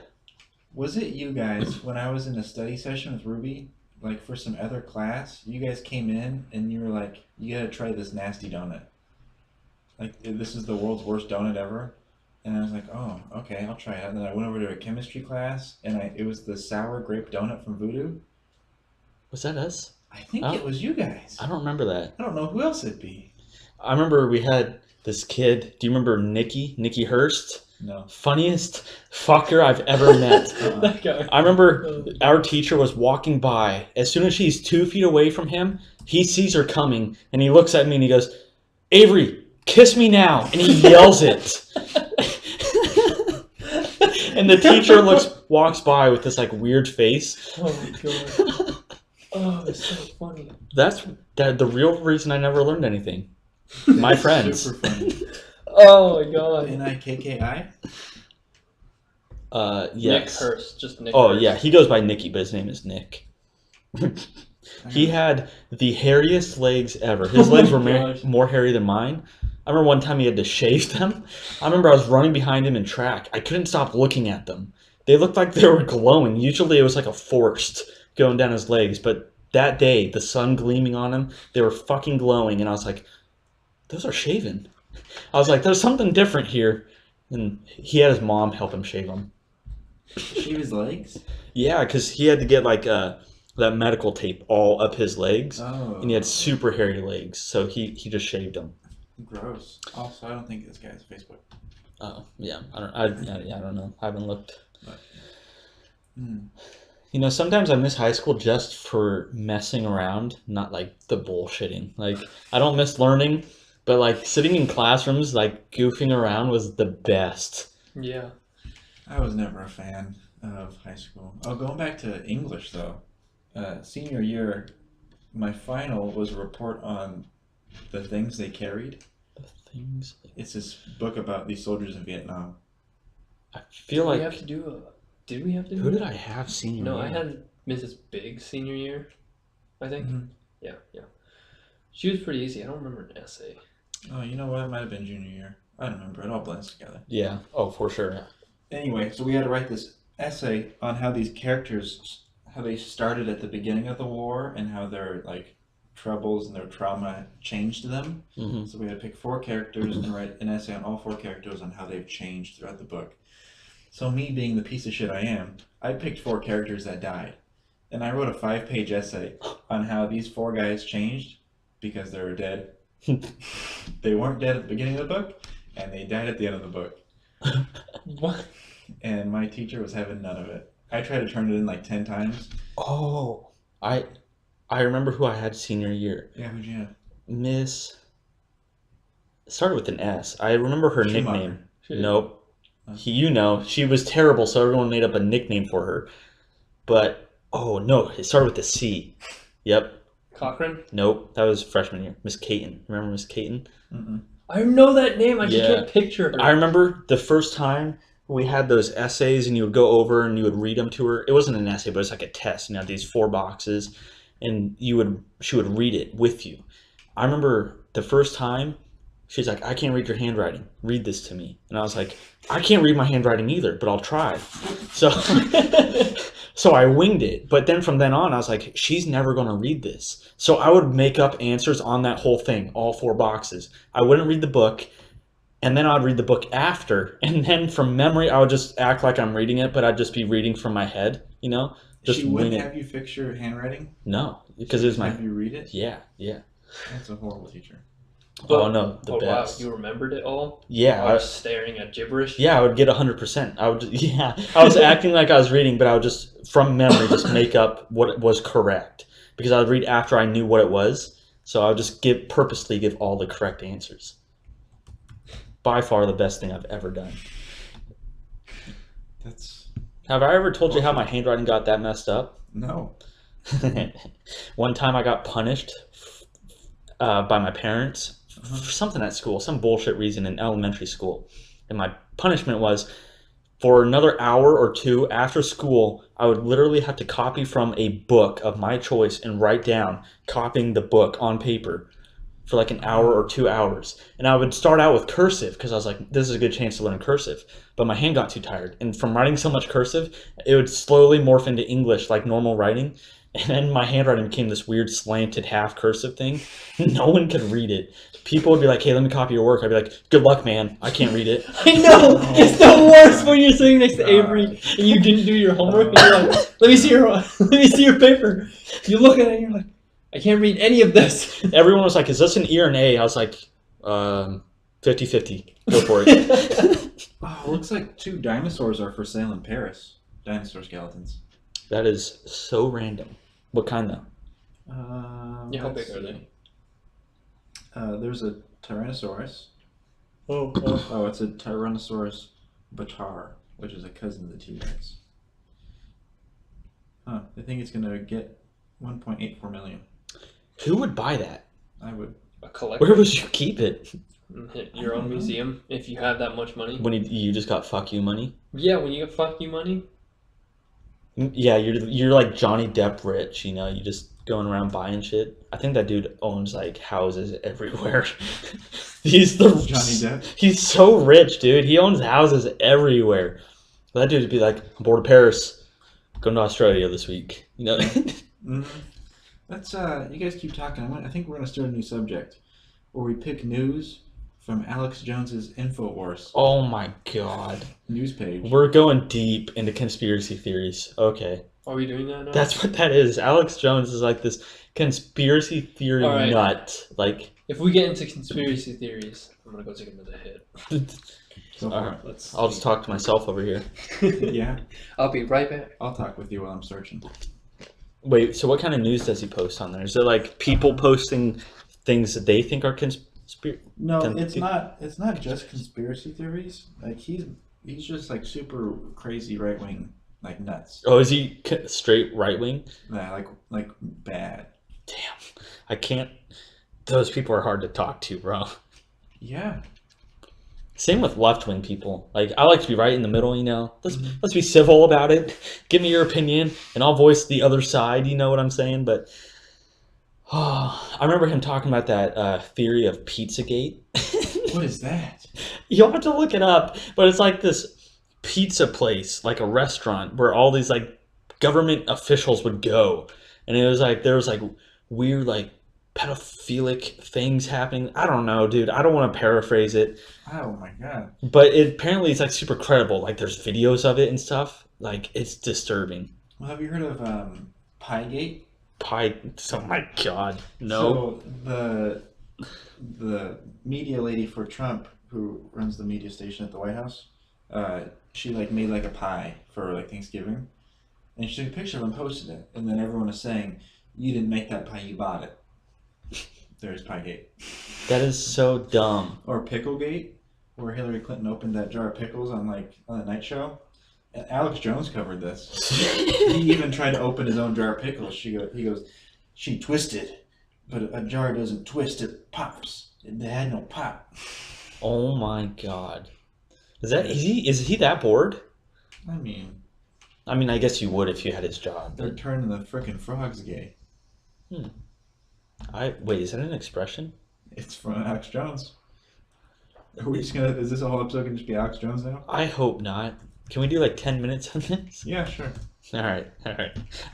Was it you guys, when I was in a study session with Ruby, like for some other class, you guys came in and you were like, you gotta try this nasty donut. Like, this is the world's worst donut ever. And I was like, oh, okay, I'll try it. And then I went over to a chemistry class, and it was the sour grape donut from Voodoo. Was that us? I think it was you guys. I don't remember that. I don't know who else it'd be. I remember we had this kid. Do you remember Nikki Hurst? No. Funniest fucker I've ever met. That guy. I remember our teacher was walking by. As soon as she's 2 feet away from him, he sees her coming, and he looks at me and he goes, Avery, kiss me now. And he yells it. And the teacher walks by with this like weird face. Oh my god. Oh, it's so funny. That's the real reason I never learned anything. My friends. Super funny. Oh my god. N-I-K-K-I? Yes. Nick Hurst. Just Nick Oh Hurst. yeah, he goes by Nicky, but his name is Nick. He had the hairiest legs ever. His legs were more hairy than mine. I remember one time he had to shave them. I remember I was running behind him in track. I couldn't stop looking at them. They looked like they were glowing. Usually it was like a forest going down his legs, but that day, the sun gleaming on him, they were fucking glowing, and I was like, those are shaven. I was like, there's something different here. And he had his mom help him shave them. Shave his legs? Yeah, because he had to get like that medical tape all up his legs, Oh. and he had super hairy legs, so he just shaved them. Gross. Also, I don't think this guy has Facebook. Oh yeah, I don't know. I haven't looked. But, Sometimes I miss high school just for messing around, not like the bullshitting. Like, I don't miss learning, but like sitting in classrooms, like goofing around was the best. Yeah. I was never a fan. of high school. Oh, going back to English though. Senior year, my final was a report on the things they carried. The things. It's this book about these soldiers in Vietnam. I feel Did like. we have to do Did we have to do Who it? did I have senior No, year? I had Mrs. Big senior year, I think. Mm-hmm. Yeah. She was pretty easy. I don't remember an essay. Oh, you know what? It might have been junior year. I don't remember. It all blends together. Yeah. Oh, for sure. Anyway, so we had to write this essay on how these characters, how they started at the beginning of the war and how their like troubles and their trauma changed them. Mm-hmm. So we had to pick 4 characters and write an essay on all 4 characters on how they've changed throughout the book. So me being the piece of shit I am, I picked 4 characters that died. And I wrote a 5-page essay on how these 4 guys changed because they were dead. They weren't dead at the beginning of the book, and they died at the end of the book. What? And my teacher was having none of it. I tried to turn it in like 10 times. Oh, I remember who I had senior year. Yeah, who'd you have? Miss. It started with an S. I remember her Schumacher. nickname. Nope. She was terrible, so everyone made up a nickname for her. But, oh no, it started with a C. Yep. Cochran? Nope, that was freshman year. Miss Caton. Remember Miss Caton? Mm-mm. I know that name. I just Yeah. can't picture her. I remember the first time we had those essays and you would go over and you would read them to her. It wasn't an essay, but it was like a test. You had these 4 boxes and she would read it with you. I remember the first time she's like, I can't read your handwriting. Read this to me. And I was like, I can't read my handwriting either, but I'll try. So so I winged it. But then from then on, I was like, she's never going to read this. So I would make up answers on that whole thing, all 4 boxes. I wouldn't read the book. And then I'd read the book after. And then from memory, I would just act like I'm reading it, but I'd just be reading from my head, you know? Just She wing wouldn't it. have you fix your handwriting? No, because it was my... Have you read it? Yeah. That's a horrible teacher. Oh, no, the wow, best. you remembered it all? Yeah. I was staring at gibberish? Yeah, I would get 100%. I was acting like I was reading, but I would just, from memory, just make up what was correct. Because I would read after I knew what it was. So I would just purposely give all the correct answers. By far the best thing I've ever done. Have I ever told you how my handwriting got that messed up? No. One time I got punished by my parents for something at school, some bullshit reason in elementary school. And my punishment was for another hour or 2 after school, I would literally have to copy from a book of my choice and write down, copying the book on paper for like an hour or 2 hours. And I would start out with cursive because I was like, this is a good chance to learn cursive. But my hand got too tired. And from writing so much cursive, it would slowly morph into English like normal writing. And then my handwriting became this weird slanted half cursive thing. No one could read it. People would be like, hey, let me copy your work. I'd be like, good luck, man. I can't read it. I know! It's the worst when you're sitting next to Avery and you didn't do your homework and you're like, let me see your paper. You look at it and you're like, I can't read any of this. Everyone was like, is this an E or an A? I was like, 50-50. Go for it. Oh, looks like 2 dinosaurs are for sale in Paris. Dinosaur skeletons. That is so random. What kind though? Yeah, how big are they? There's a Tyrannosaurus. Oh. Oh, it's a Tyrannosaurus batar, which is a cousin of the T-Rex. Huh. I think it's gonna get 1.84 million. Who would buy that? I would. A collector. Where would you keep it? Your own museum, if you have that much money. When you just got fuck you money? Yeah, when you get fuck you money. Yeah, you're like Johnny Depp rich, you know, you just going around buying shit. I think that dude owns like houses everywhere. He's the Johnny Depp? He's so rich, dude. He owns houses everywhere. That dude would be like, I'm bored of Paris. Going to Australia this week. You know? Mm-hmm. Let's you guys keep talking. I think we're gonna start a new subject where we pick news from Alex Jones's InfoWars Oh my god. news page. We're going deep into conspiracy theories. Okay. Are we doing that now? That's what that is. Alex Jones is like this conspiracy theory All right. nut. Like, If we get into conspiracy theories, I'm gonna go take another hit. So all right. Let's. I'll just talk to myself over here. Yeah, I'll be right back. I'll talk with you while I'm searching. Wait, so what kind of news does he post on there? Is it like people posting things that they think are conspiracy? No, Can- it's not. It's not just conspiracy theories. Like he's just like super crazy right wing like nuts. Oh, is he straight right wing? Yeah, like bad. Damn, I can't. Those people are hard to talk to, bro. Yeah. Same with left wing people. Like I like to be right in the middle, you know. Mhm. Let's be civil about it. Give me your opinion, and I'll voice the other side. You know what I'm saying? But I remember him talking about that theory of Pizzagate. What is that? You'll have to look it up, but it's like this pizza place, like a restaurant, where all these like government officials would go, and it was like there was like weird like pedophilic things happening. I don't know, dude. I don't want to paraphrase it, Oh my god. but it apparently it's like super credible. Like there's videos of it and stuff. Like it's disturbing. Well, have you heard of Piegate? Pie. Oh my god, no. So the media lady for Trump, who runs the media station at the White House, she like made like a pie for like Thanksgiving, and she took a picture of it and posted it, and then everyone is saying, "You didn't make that pie, you bought it." There's Piegate. That is so dumb. Or Picklegate, where Hillary Clinton opened that jar of pickles on the night show, and Alex Jones covered this. He even tried to open his own jar of pickles. He goes, "She twisted, but a jar doesn't twist; it pops. They had no pop." Oh my god. Is he that bored? I mean, I mean, I guess you would if you had his job. they're turning the frickin' frogs gay. Wait, is that an expression? It's from Alex Jones. Are we just gonna? Is this whole episode gonna just be Alex Jones now? I hope not. Can we do like 10 minutes on this? Yeah, sure. All right.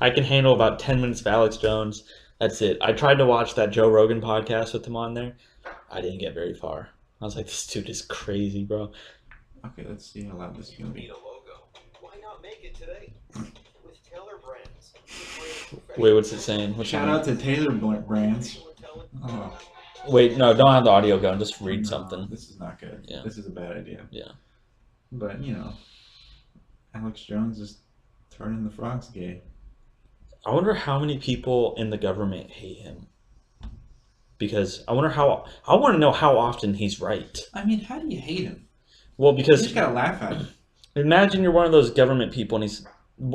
I can handle about 10 minutes of Alex Jones. That's it. I tried to watch that Joe Rogan podcast with him on there. I didn't get very far. I was like, this dude is crazy, bro. Okay, let's see how loud this is gonna be. Need a logo. Why not make it today with Taylor Brands? Wait, what's it saying? Shout out to Taylor Brands. Oh, Wait, no, don't have the audio going. Just read no, something. This is not good. Yeah. This is a bad idea. Yeah. But Alex Jones is turning the frogs gay. I wonder how many people in the government hate him. Because I want to know how often he's right. I mean, how do you hate him? Well, You because just gotta laugh at him. imagine you're one of those government people and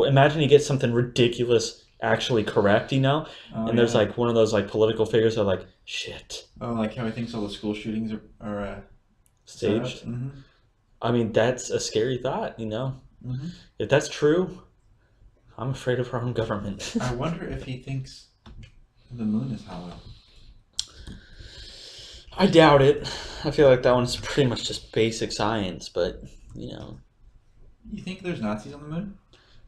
imagine he gets something ridiculous actually correct, you know? Oh, And there's yeah. like one of those like political figures that are like, shit, Oh, like how he thinks all the school shootings are set up? staged. Mhm. I mean, that's a scary thought, you know? Mhm. If that's true, I'm afraid of our own government. I wonder if he thinks the moon is hollow. I doubt it. I feel like that one's pretty much just basic science, but, you know. You think there's Nazis on the moon?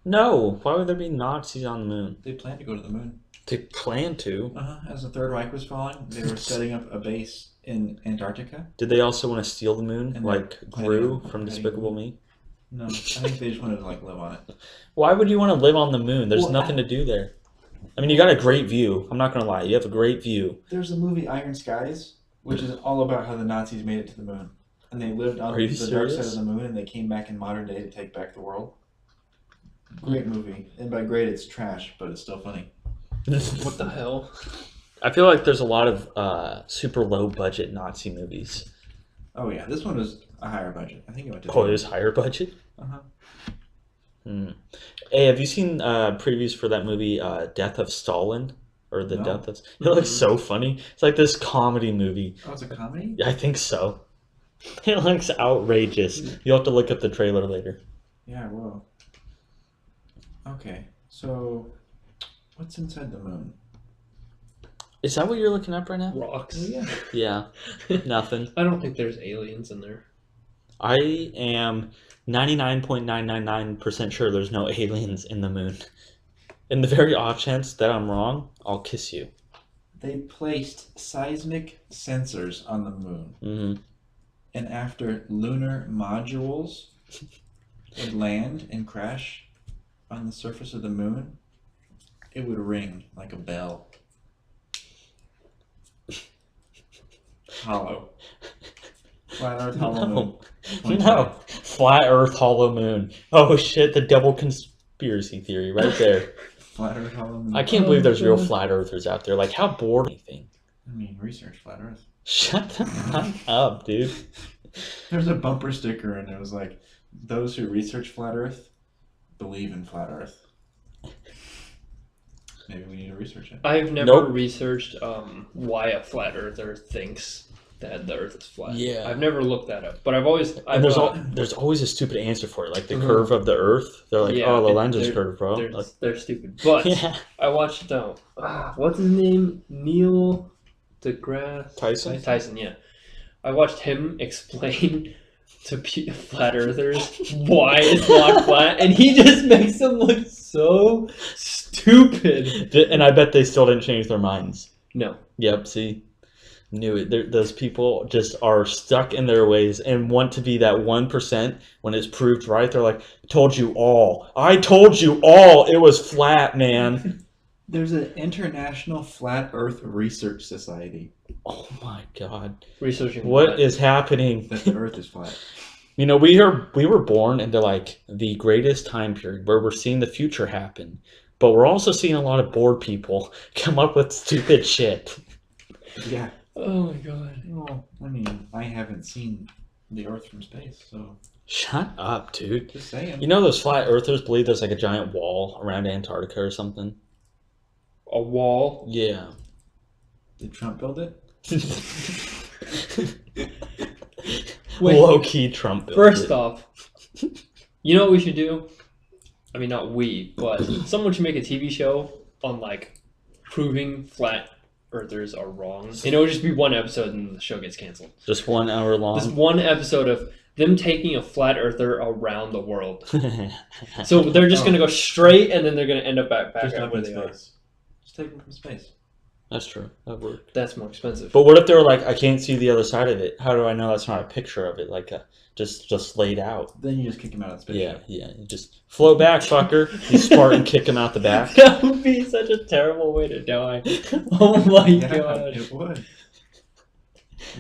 No, why would there be Nazis on the moon? They plan to go to the moon. To plan to. As the Third Reich was falling, they were setting up a base in Antarctica. Did they also want to steal the moon, And like they're Gru planning- from planning- Despicable Me? No, I think they just wanted to live on it. Why would you want to live on the moon? There's Well, nothing to do there. I mean, you got a great view. I'm not going to lie. You have a great view. There's a movie Iron Skies, which is all about how the Nazis made it to the moon, and they lived on Are you the dark side of serious? the moon, and they came back in modern day to take back the world. Great movie, and by great it's trash, but it's still funny. What the hell? I feel like there's a lot of super low budget Nazi movies. Oh yeah, this one was a higher budget. I think it went to. Oh, it was higher budget? Uh-huh. Hey, have you seen previews for that movie, Death of Stalin? Or The No. Death of... It looks so funny. It's like this comedy movie. Oh, it's a comedy. I think so. It looks outrageous. You'll have to look up the trailer later. Yeah, well. Okay, so what's inside the moon? Is that what you're looking up right now? Rocks. Yeah. Yeah, nothing. I don't think there's aliens in there. I am 99.999% sure there's no aliens in the moon. In the very off chance that I'm wrong, I'll kiss you. They placed seismic sensors on the moon, Hmm. and after lunar modules would land and crash on the surface of the moon, it would ring like a bell. Hollow. Flat Earth, hollow moon. No. Flat Earth, hollow moon. Oh shit, the double conspiracy theory right there. Flat Earth, hollow moon. I can't believe there's real flat earthers out there. Like, how bored anything? I mean, research Flat Earth. Shut the fuck up, dude. There's a bumper sticker, and it was like, those who research Flat Earth, believe in flat Earth. Maybe we need to research it. I've never Nope. researched why a flat earther thinks that the Earth is flat. Yeah. I've never looked that up, but And there's always a stupid answer for it, like the Mhm. curve of the Earth. They're like, Yeah, oh, the and lens is curved, bro. they're stupid. But Yeah. I watched what's his name? Neil deGrasse Tyson? Yeah. I watched him explain to flat earthers why it's not flat, and he just makes them look so stupid. And I bet they still didn't change their minds. No. Yep, see? Knew it. Those people just are stuck in their ways and want to be that 1% when it's proved right. They're like, told you all. I told you all it was flat, man. There's an International Flat Earth Research Society Oh my god. Researching What is happening? that the Earth is flat. You know, we were born into like the greatest time period where we're seeing the future happen. But we're also seeing a lot of bored people come up with stupid shit. Yeah. Oh my god. Well, I mean, I haven't seen the Earth from space, so Shut up, dude. just saying. You know those flat earthers believe there's like a giant wall around Antarctica or something? A wall? Yeah. Did Trump build it? Wait. Low-key Trump built First it. off, you know what we should do? I mean, not we, but someone should make a TV show on like proving flat earthers are wrong. And it would just be one episode and the show gets canceled. Just 1 hour long. Just one episode of them taking a flat earther around the world. So they're just going to go straight and then they're going to end up back Just at up where in they are. space. Just take them from space. That's true. That worked. That's more expensive. But what if they were like, I can't see the other side of it? How do I know that's not a picture of it? Like just laid out. Then you just kick them out of space. Yeah. You just float back, fucker. You Spartan kick him out the back. That would be such a terrible way to die. Oh my Yeah, gosh. it would.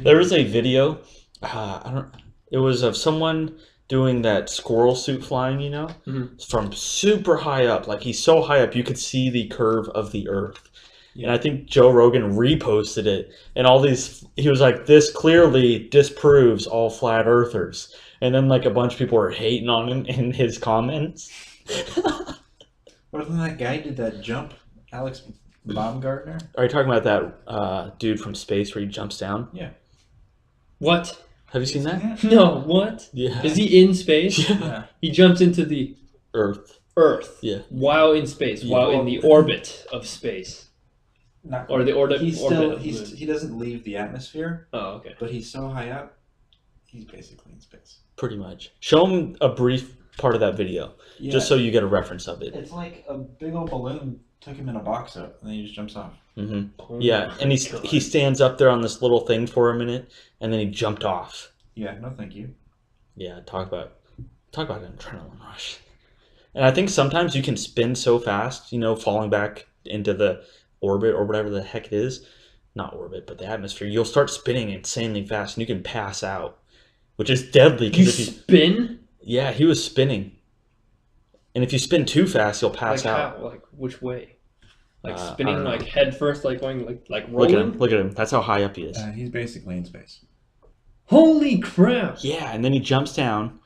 There was a video. It was of someone doing that squirrel suit flying. You know, Mhm. from super high up. Like he's so high up, you could see the curve of the Earth. Yeah. And I think Joe Rogan reposted it, and he was like, "This clearly disproves all flat earthers." And then like a bunch of people were hating on him in his comments. What if that guy did that jump? Alex Baumgartner? Are you talking about that dude from space where he jumps down? What? Have you seen that? No, what? Yeah. Is he in space? Yeah. He jumps into the Earth. Earth Yeah. while in space, Yeah. while in the orbit of space. Not Or the orbit He's orbit still of the moon. he doesn't leave the atmosphere, Oh, okay. but he's so high up, he's basically in space. Pretty much. Show him a brief part of that video, Yeah. just so you get a reference of it. It's like a big old balloon took him in a box up, and then he just jumps off. Hmm. Oh Yeah, my and God. he stands up there on this little thing for a minute, and then he jumped off. Yeah, no thank you. Yeah, talk about an adrenaline rush. And I think sometimes you can spin so fast, you know, falling back into the orbit or whatever the heck it is. Not orbit, but the atmosphere. You'll start spinning insanely fast, and you can pass out, which is deadly. You Because spin? yeah, he was spinning, and if you spin too fast, you'll pass Like out. how? Like which way? Like I spinning don't know. like head first, like going like Look at rolling? him! Look at him! That's how high up he is. He's basically in space. Holy crap! Yeah, and then he jumps down.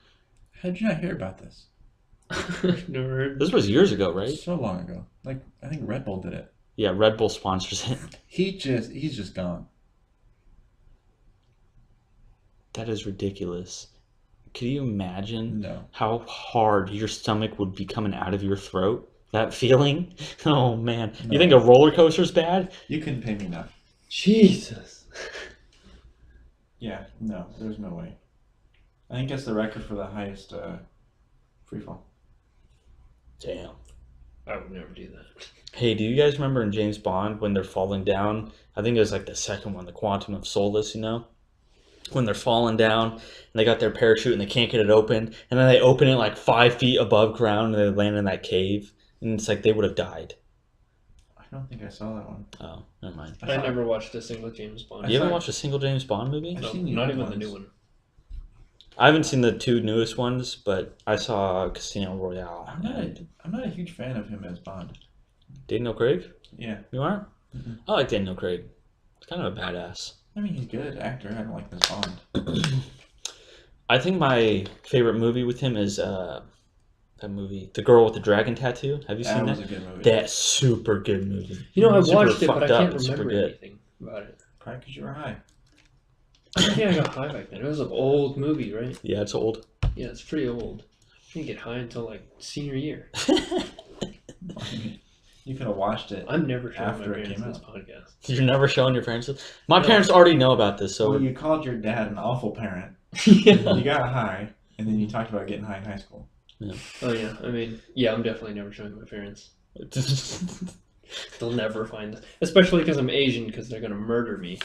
How did you not hear about this? Never heard. This was years ago, right? So long ago. Like I think Red Bull did it. Yeah, Red Bull sponsors it. He's just gone. That is ridiculous. Can you imagine No. how hard your stomach would be coming out of your throat? That feeling? Oh man. No. You think a roller coaster's bad? You couldn't pay me enough. Jesus. Yeah, no, there's no way. I think that's the record for the highest free fall. Damn. I would never do that. Hey, do you guys remember in James Bond when they're falling down? I think it was like the second one, the Quantum of Solace, you know? When they're falling down and they got their parachute and they can't get it open, and then they open it like 5 feet above ground and they land in that cave, and it's like they would have died. I don't think I saw that one. Oh, never mind. I never watched a single James Bond. You haven't watched a single James Bond movie? I've No, seen the not old even the ones. new one. I haven't seen the 2 newest ones, but I saw Casino Royale. I'm not a huge fan of him as Bond. Daniel Craig? Yeah, You are? Mhm. I like Daniel Craig. He's kind of a badass. I mean he's a good actor. I don't like him as Bond. I think my favorite movie with him is that that movie? The Girl with the Dragon Tattoo. Have you seen That was that? a good movie. That's super good movie. You know, I Super watched it, but fucked I up, can't but super remember good. anything about it. Probably because you were high. I don't think I got high back then. It was an old movie, right? Yeah, it's old. Yeah, it's pretty old. I didn't get high until like senior year. You could have watched it. I'm never showing my After it parents came this out. podcast. You're never showing your parents this? My No. parents already know about this, so Well, you called your dad an awful parent. Yeah. You got high, and then you talked about getting high in high school. Oh yeah. I mean, yeah, I'm definitely never showing my parents. They'll never find this, especially because I'm Asian. Because they're gonna murder me.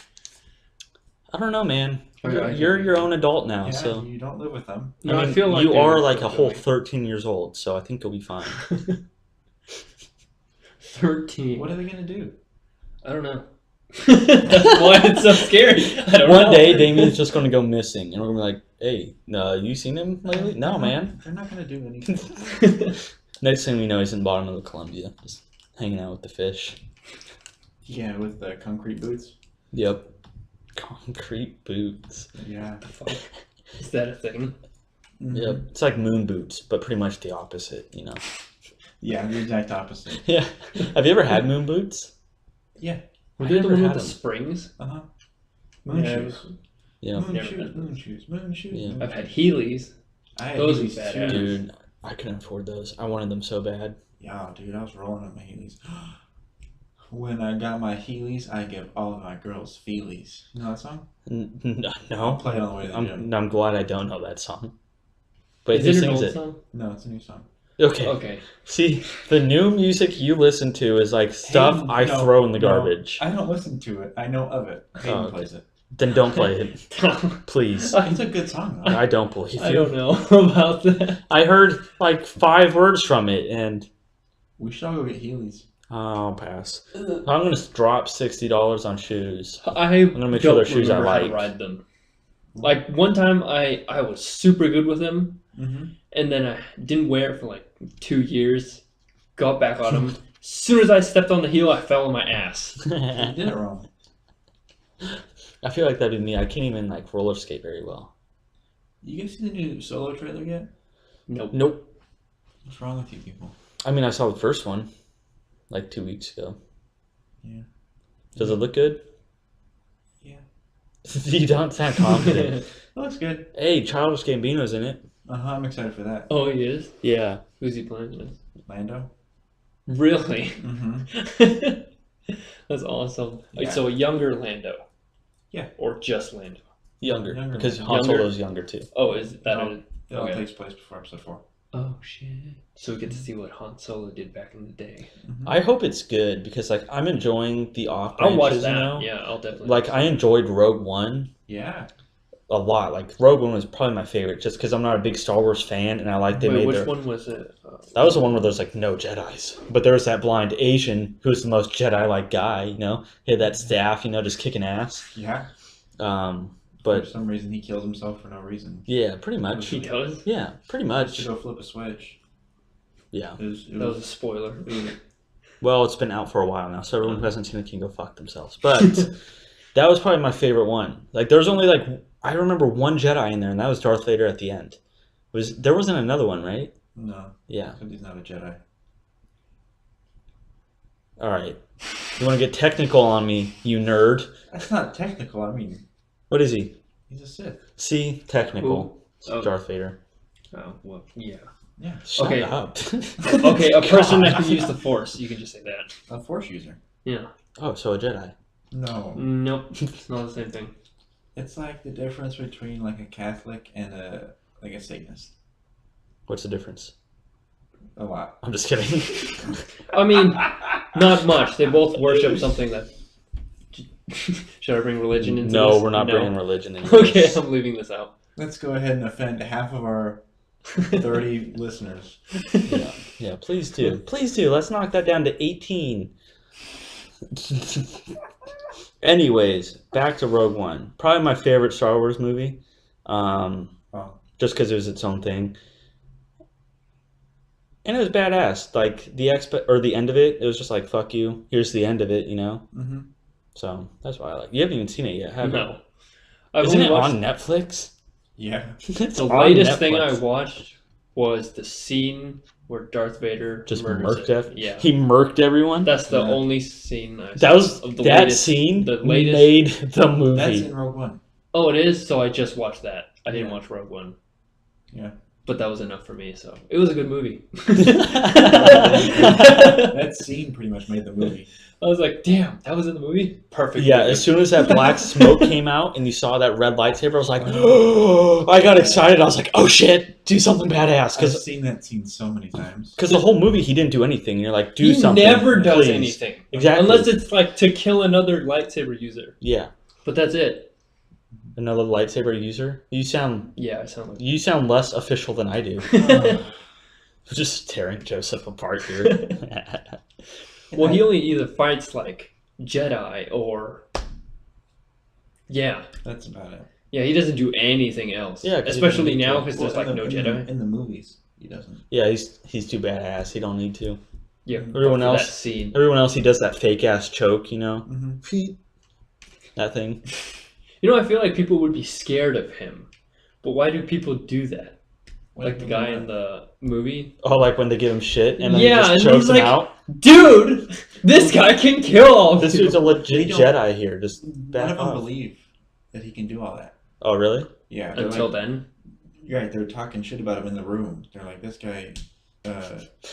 I don't know, man. I You're agree. your own adult now, Yeah, so you don't live with them. No, I mean, feel like you they are would like still a whole do it. 13 years old, so I think you'll be fine. 13. What are they gonna do? I don't know. That's why it's so scary. I don't One know. day, Damien's just gonna go missing, and we're gonna be like, "Hey, you seen him lately?" No, man. They're not gonna do anything. Next thing we know, he's in the bottom of the Columbia, just hanging out with the fish. Yeah, with the concrete boots. Yep. Concrete boots. Yeah. Is that a thing? Mhm. Yep. It's like moon boots, but pretty much the opposite, you know. Yeah, the exact opposite. Yeah. Have you ever had moon boots? Yeah. Were I they the never one with had the them. springs? Uh huh. Moon Yeah, shoes. Yeah. Moon Never shoes. had Moon those. shoes. Moon shoes. Yeah. moon I've had shoes. Heelys. I had those are Heelys badass. too. Dude, I couldn't afford those. I wanted them so bad. Yeah, dude, I was rolling on my Heelys. When I got my Heelys, I give all of my girls feelies. You know that song? I'll No. play it on the way to the gym. I'm glad I don't know that song. But Is who it an sings old it? song? No, it's a new song. Okay. Okay. See, the new music you listen to is like stuff I no, throw in the no. garbage. I don't listen to it. I know of it. Hayden Oh, okay. plays it. Then don't play it, please. It's a good song, though. I don't believe you. I don't know about that. I heard like 5 words from it, and We should all go get Heelys. I'll pass. I'm gonna drop $60 on shoes. I'm gonna make sure they're shoes I how to like. ride them. Like one time, I was super good with them, Mm-hmm. and then I didn't wear it for like 2 years. Got back on them. As soon as I stepped on the heel, I fell on my ass. You did it wrong. I feel like that'd be me. I can't even like roller skate very well. You guys see the new Solo trailer yet? Nope. Nope. What's wrong with you people? I mean, I saw the first one like 2 weeks ago. Yeah. Does it look good? Yeah. You don't sound confident. It looks good. Hey, Childish Gambino's in it. Uh-huh, I'm excited for that. Oh, he is? Yeah. Who's he playing with? Lando? Really? Mm-hmm. That's awesome. Yeah. So a younger Lando. Yeah. Or just Lando. Younger. Younger. Because Han Younger? Solo's younger too. Oh, is that No. It all Okay. takes place before episode 4. Oh shit! So we get to see what Han Solo did back in the day. Mm-hmm. I hope it's good because like I'm enjoying the off I'll watch branches, that. you know? Yeah, I'll definitely. Like I enjoyed Rogue One Yeah. a lot. Like Rogue One was probably my favorite just because I'm not a big Star Wars fan and I like they Wait, made which their. one was it? That was the one where there's like no Jedi's, but there was that blind Asian who's the most Jedi-like guy. You know, he had that staff, you know, just kicking ass. Yeah. But For some reason, he kills himself for no reason. yeah, pretty much. He does. Yeah, pretty Just to much. go flip a switch. Yeah. It That was a was spoiler. Well, it's been out for a while now, so everyone who hasn't seen it can go fuck themselves. But that was probably my favorite one. Like, there's only like I remember one Jedi in there, and that was Darth Vader at the end. There wasn't another one, right? no, Yeah. because he's not a Jedi. All right. You want to get technical on me, you nerd? That's not technical. I mean, What is he? he's a Sith. See, technical. Who? Oh. Darth Vader. Oh well, yeah. Yeah, Shut Okay. up. Okay, a person that God. can use the Force. You can just say that. a Force user. Yeah. Oh, so a Jedi. No, Nope. It's not the same thing. it's like the difference between like a Catholic and a Satanist. What's the difference? A lot. I'm just kidding. I mean, not much. They both worship something that. Should I bring religion into No, this? we're not No. bringing religion in. Okay, I'm leaving this out. Let's go ahead and offend half of our 30 listeners. Yeah, yeah, please do. Please do. Let's knock that down to 18. Anyways, back to Rogue One. Probably my favorite Star Wars movie. Oh. Just because it was its own thing. And it was badass. Like, the end of it, it was just like, fuck you. Here's the end of it, you know? Mm-hmm. So, that's why I like it. You haven't even seen it yet, have you? No. I've Isn't only it watched on Netflix? Yeah. It's the on latest thing I Netflix. watched was the scene where Darth Vader Just murders murked it. Yeah, He murked everyone. that's the Yeah. only scene I That saw was of the that latest, scene the latest. made the movie. That's in Rogue One. Oh, it is. So I just watched that. I didn't Yeah. watch Rogue One. Yeah. But that was enough for me. So it was a good movie. That scene pretty much made the movie. I was like, damn, that was in the movie? Perfect. Yeah, movie. as soon as that black smoke came out and you saw that red lightsaber, I was like, oh, I got excited. I was like, oh shit, do something badass. I've seen that scene so many times. Because the whole movie, he didn't do anything. You're like, do he something. never does please. anything. Exactly. Unless it's like to kill another lightsaber user. Yeah. But that's it. Another lightsaber user? You sound Yeah, I sound less official than I do. like. Just tearing Joseph apart here. Well, he only either fights like Jedi or. Yeah. That's about it. Yeah, he doesn't do anything else. Yeah, 'cause he especially doesn't need now to. because there's Well, like no Jedi. in the movies, he doesn't. Yeah, he's too badass. He don't need to. Yeah, Everyone for else- That scene. Everyone else, he does that fake ass choke, you know? Mm-hmm. That thing. You know, I feel like people would be scared of him, but why do people do that? Like the guy in the movie. Oh, like when they give him shit and then Yeah, he and just chokes he's him like- out? Dude, this guy can kill all of This you. dude's a legit They don't- Jedi here. Just None back of them off. believe that he can do all that. Oh, really? Yeah. they're Until like, then. You're right. They're talking shit about him in the room. They're like, this guy.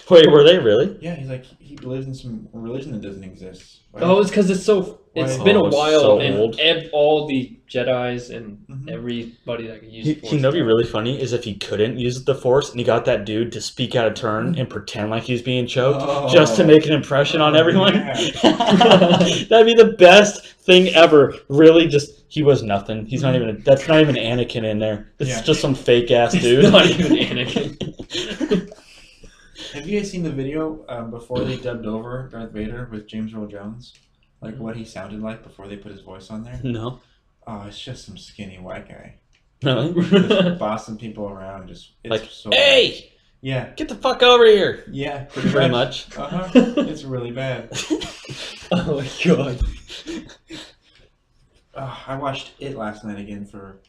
Wait, were they really? Yeah, he's like he believes in some religion that doesn't exist. Why- Oh, it's because it's so. It's Why- been Oh, a it's while, so and old. all the Jedi's and Mhm. everybody that can use. You Force know, what'd be stuff. really funny is if he couldn't use the Force and he got that dude to speak out of turn and pretend like he was being choked Oh. just to make an impression on Oh, everyone. yeah. That'd be the best thing ever. Really, just he was nothing. He's not even. That's not even Anakin in there. It's Yeah. just some fake ass It's dude. not even Anakin. Have you guys seen the video before they dubbed over Darth Vader with James Earl Jones? Like what he sounded like before they put his voice on there? No, Oh, it's just some skinny white guy. really. Just bossing people around. Just it's Like, so hey, bad. Yeah, get the fuck over here. yeah, Pretty much. Uh-huh. It's really bad. Oh my god. I watched it last night again for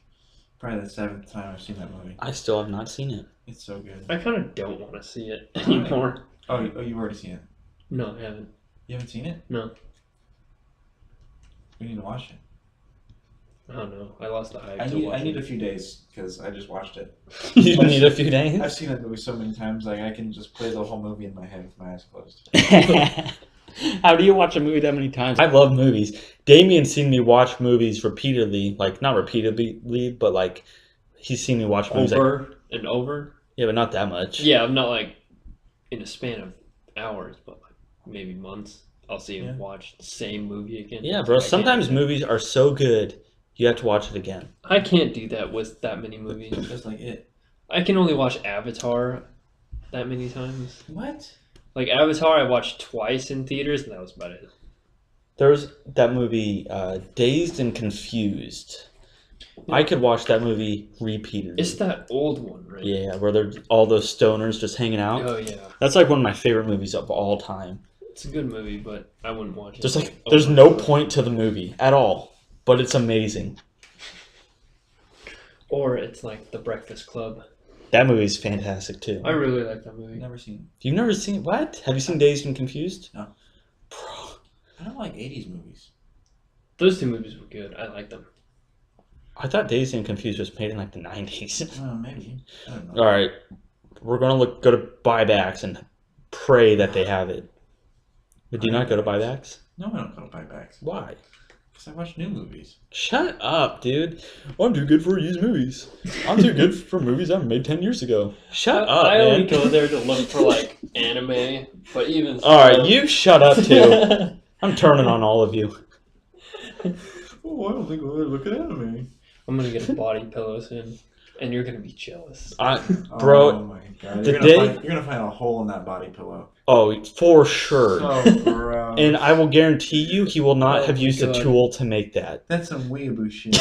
probably the 7th time I've seen that movie. I still have not seen it. It's so good. I kind of don't want to see it anymore. Oh, you've already seen it. No, I haven't. You haven't seen it? No. We need to watch it. I don't know. I lost the hype I to need watch a it. few days because I just watched it. You need a few days. I've seen that movie so many times, like I can just play the whole movie in my head with my eyes closed. How do you watch a movie that many times? I love movies. Damien's seen me watch movies repeatedly, like not repeatedly, but like he's seen me watch movies. Like, Over and over. yeah, but not that much. Yeah, I'm not like in a span of hours, but like maybe months. I'll see him Yeah. watch the same movie again. Yeah, bro. I can't Sometimes do that. movies are so good, you have to watch it again. I can't do that with that many movies. Just like it. I can only watch Avatar that many times. What? Like Avatar, I watched twice in theaters, and that was about it. There's that movie, Dazed and Confused. I could watch that movie repeatedly. It's that old one, right? Yeah, where they're all those stoners just hanging out. Oh yeah, That's like one of my favorite movies of all time. it's a good movie, but I wouldn't watch it. There's like over there's and no over. point to the movie at all, but it's amazing. Or it's like The Breakfast Club. That movie's fantastic too. I really like that movie. Never seen. You've never seen what? Have you seen Dazed and Confused? No. Bro, I don't like 80s movies. Those two movies were good. I like them. I thought Dazed and Confused was made in like the 90s. Oh, maybe. I don't know. All right, we're gonna go to buybacks and pray that they have it. But do you not go to buybacks? No, I don't go to buybacks. Why? Because I watch new movies. Shut up, dude. I'm too good for used movies. I'm too good for movies I made 10 years ago. Shut up, I man. only go there to look for like anime, but even All right, you shut up too. I'm turning on all of you. Oh, I don't think we're looking at anime. I'm gonna get a body pillow soon, and you're gonna be jealous. Bro, Oh my god. the You're gonna find a hole in that body pillow. oh, for sure. So gross. And I will guarantee you, he will not Oh have my used a God. tool to make that. That's some weeaboo shit.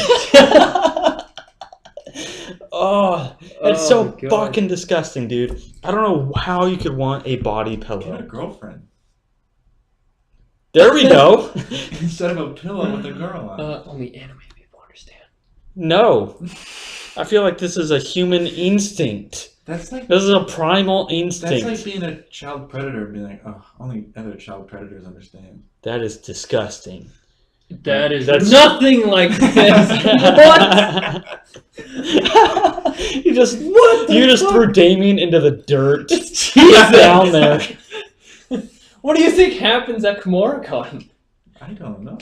Oh, it's Oh so my God. fucking disgusting, dude. I don't know how you could want a body Get a pillow. girlfriend. There we go. Instead of a pillow with a girl on it. Only anime people understand. No. I feel like this is a human instinct. That's like This is a primal instinct. That's like being a child predator and being like, oh, only other child predators understand. That is disgusting. That's nothing like this. What? You just threw Damien into the dirt. Jesus. Down there. What do you think happens at Komoricon? I don't know.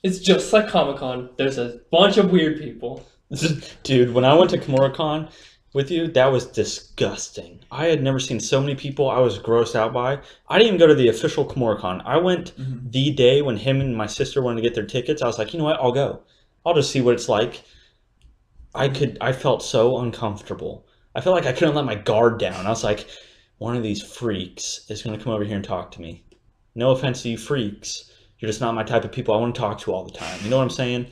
It's just like Comic-Con. There's a bunch of weird people. Dude, when I went to Komoricon with you, that was disgusting. I had never seen so many people I was grossed out by. I didn't even go to the official Komoricon. I went the day when him and my sister wanted to get their tickets. I was like, you know what? I'll go. I'll just see what it's like. I felt so uncomfortable. I felt like I couldn't let my guard down. I was like, one of these freaks is going to come over here and talk to me. No offense to you freaks. You're just not my type of people I want to talk to all the time. You know what I'm saying?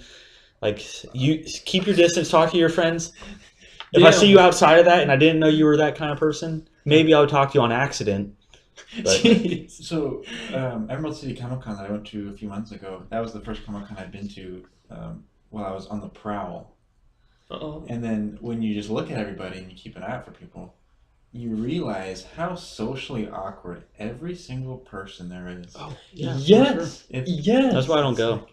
Like, you keep your distance, talk to your friends. If I see you outside of that and I didn't know you were that kind of person, maybe I would talk to you on accident. But So, Emerald City Comic Con that I went to a few months ago, that was the first Comic Con I'd been to while I was on the prowl. Uh-oh. And then when you just look at everybody and you keep an eye out for people, you realize how socially awkward every single person there is. oh, yeah, Yes. sure. Yes. That's why I don't go. Like,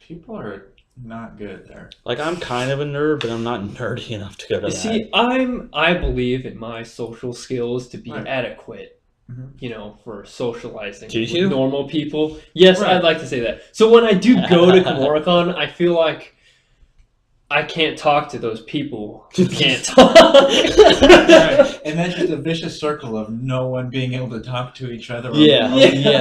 people are not good there. Like, I'm kind of a nerd, but I'm not nerdy enough to go to that. See, I believe in my social skills to be Right. adequate, Mhm. for socializing Do with you? normal people. Yes, Right. I'd like to say that. So when I do go to Komoricon, I feel like I can't talk to those people who can't talk. Right. And that's just a vicious circle of no one being able to talk to each other. Yeah.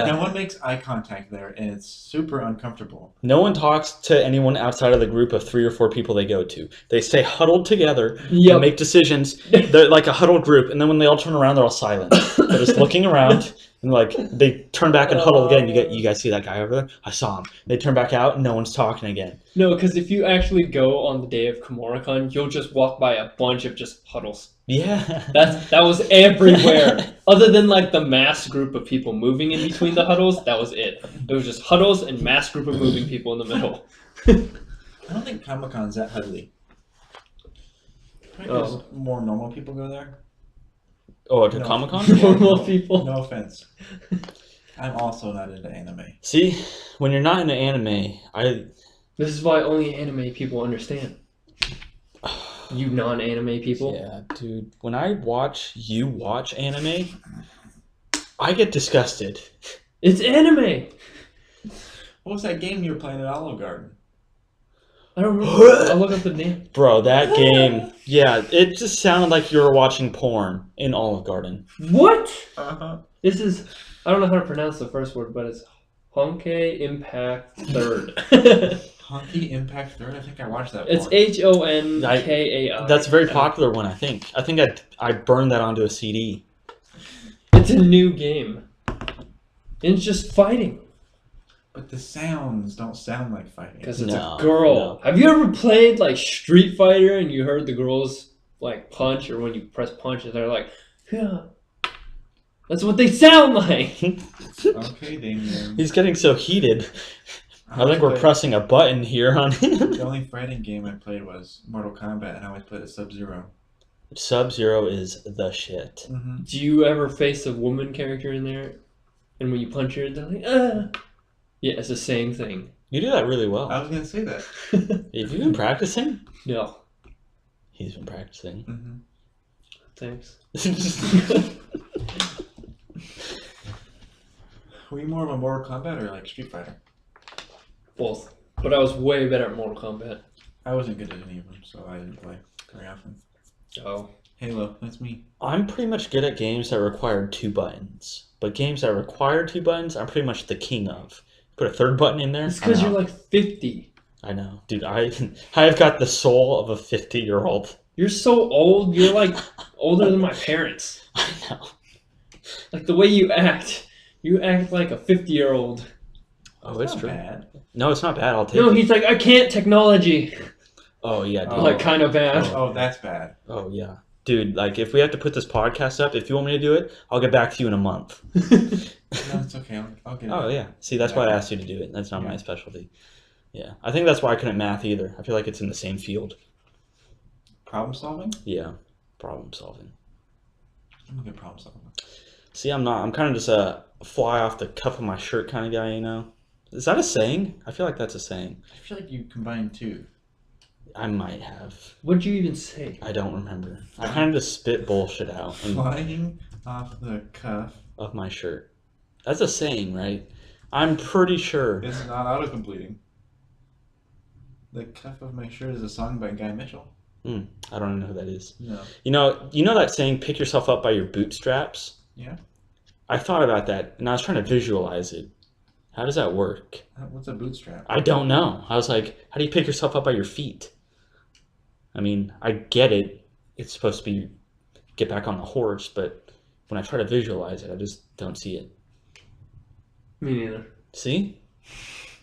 No one makes eye contact there, and it's super uncomfortable. No one talks to anyone outside of the group of 3 or 4 people they go to. They stay huddled together Yep. and make decisions. They're like a huddled group, and then when they all turn around, they're all silent. They're just looking around, and like they turn back and huddle again. You guys see that guy over there? I saw him. They turn back out, and no one's talking again. No, because if you actually go on the day of Komoricon, you'll just walk by a bunch of just huddles. Yeah. That was everywhere. Other than like the mass group of people moving in between the huddles, that was it. It was just huddles and mass group of moving people in the middle. I don't think Comic Con's that huddly. Because more normal people go there. Oh, to No. Comic-Con? Normal people. No offense. I'm also not into anime. See, when you're not into anime, This is why only anime people understand. You non-anime people. Yeah, dude. When I watch you watch anime, I get disgusted. It's anime. What was that game you were playing at Olive Garden? I don't remember. I'll look up the name. Bro, that game, yeah, it just sounded like you were watching porn in Olive Garden. What? Uh-huh. This is, I don't know how to pronounce the first word, but it's Honkai Impact Third. Honky Impact Third? I think I watched that It's one. Honkai. That's a very popular one, I think. I think I burned that onto a CD. It's a new game. It's just fighting. But the sounds don't sound like fighting. Because it's No, a girl. no. Have you ever played like Street Fighter and you heard the girls like punch, or when you press punch and they're like, yeah. That's what they sound like. Okay, Damien. He's getting so heated. I think we're played- pressing a button here on him. The only fighting game I played was Mortal Kombat, and I always played as Sub-Zero. Sub-Zero is the shit. Mm-hmm. Do you ever face a woman character in there? And when you punch her, they're like, ah. Yeah, it's the same thing. You do that really well. I was gonna say that. Have you been practicing? No, He's been practicing. Mm-hmm. thanks. Were you more of a Mortal Kombat or like Street Fighter? Both. But I was way better at Mortal Kombat. I wasn't good at any of them, so I didn't play very often. Oh. Halo, that's me. I'm pretty much good at games that require 2 buttons. But games that require 2 buttons, I'm pretty much the king of. Put a 3rd button in there. It's because I'm you're out. like 50. I know. Dude, I've got the soul of a 50-year-old. You're so old, you're like older than my parents. I know. Like the way you act like a 50-year-old. Oh, it's not true. bad. No, it's not bad. I'll take No, it. he's like, I can't technology. Oh, yeah, dude. Oh. Like, kind of bad. Oh, that's bad. Oh, yeah. Dude, like, if we have to put this podcast up, if you want me to do it, I'll get back to you in a month. No, it's okay. I'll get it. Oh, yeah. See, that's why I asked you to do it. That's not my specialty. Yeah. I think that's why I couldn't math either. I feel like it's in the same field. Problem solving? Yeah. Problem solving. I'm a good problem solver. See, I'm not. I'm kind of just a fly off the cuff of my shirt kind of guy, you know? Is that a saying? I feel like that's a saying. I feel like you combined two. I might have. What'd you even say? I don't remember. I kind of just spit bullshit out Flying off the cuff. of my shirt. That's a saying, right? I'm pretty sure. It's not auto-completing. The cuff of my shirt is a song by Guy Mitchell. I don't even know who that is. No. You know that saying, pick yourself up by your bootstraps? Yeah. I thought about that, and I was trying to visualize it. How does that work? What's a bootstrap? I don't know. I was like, how do you pick yourself up by your feet? I mean, I get it. It's supposed to be get back on the horse, but when I try to visualize it, I just don't see it. Me neither. See?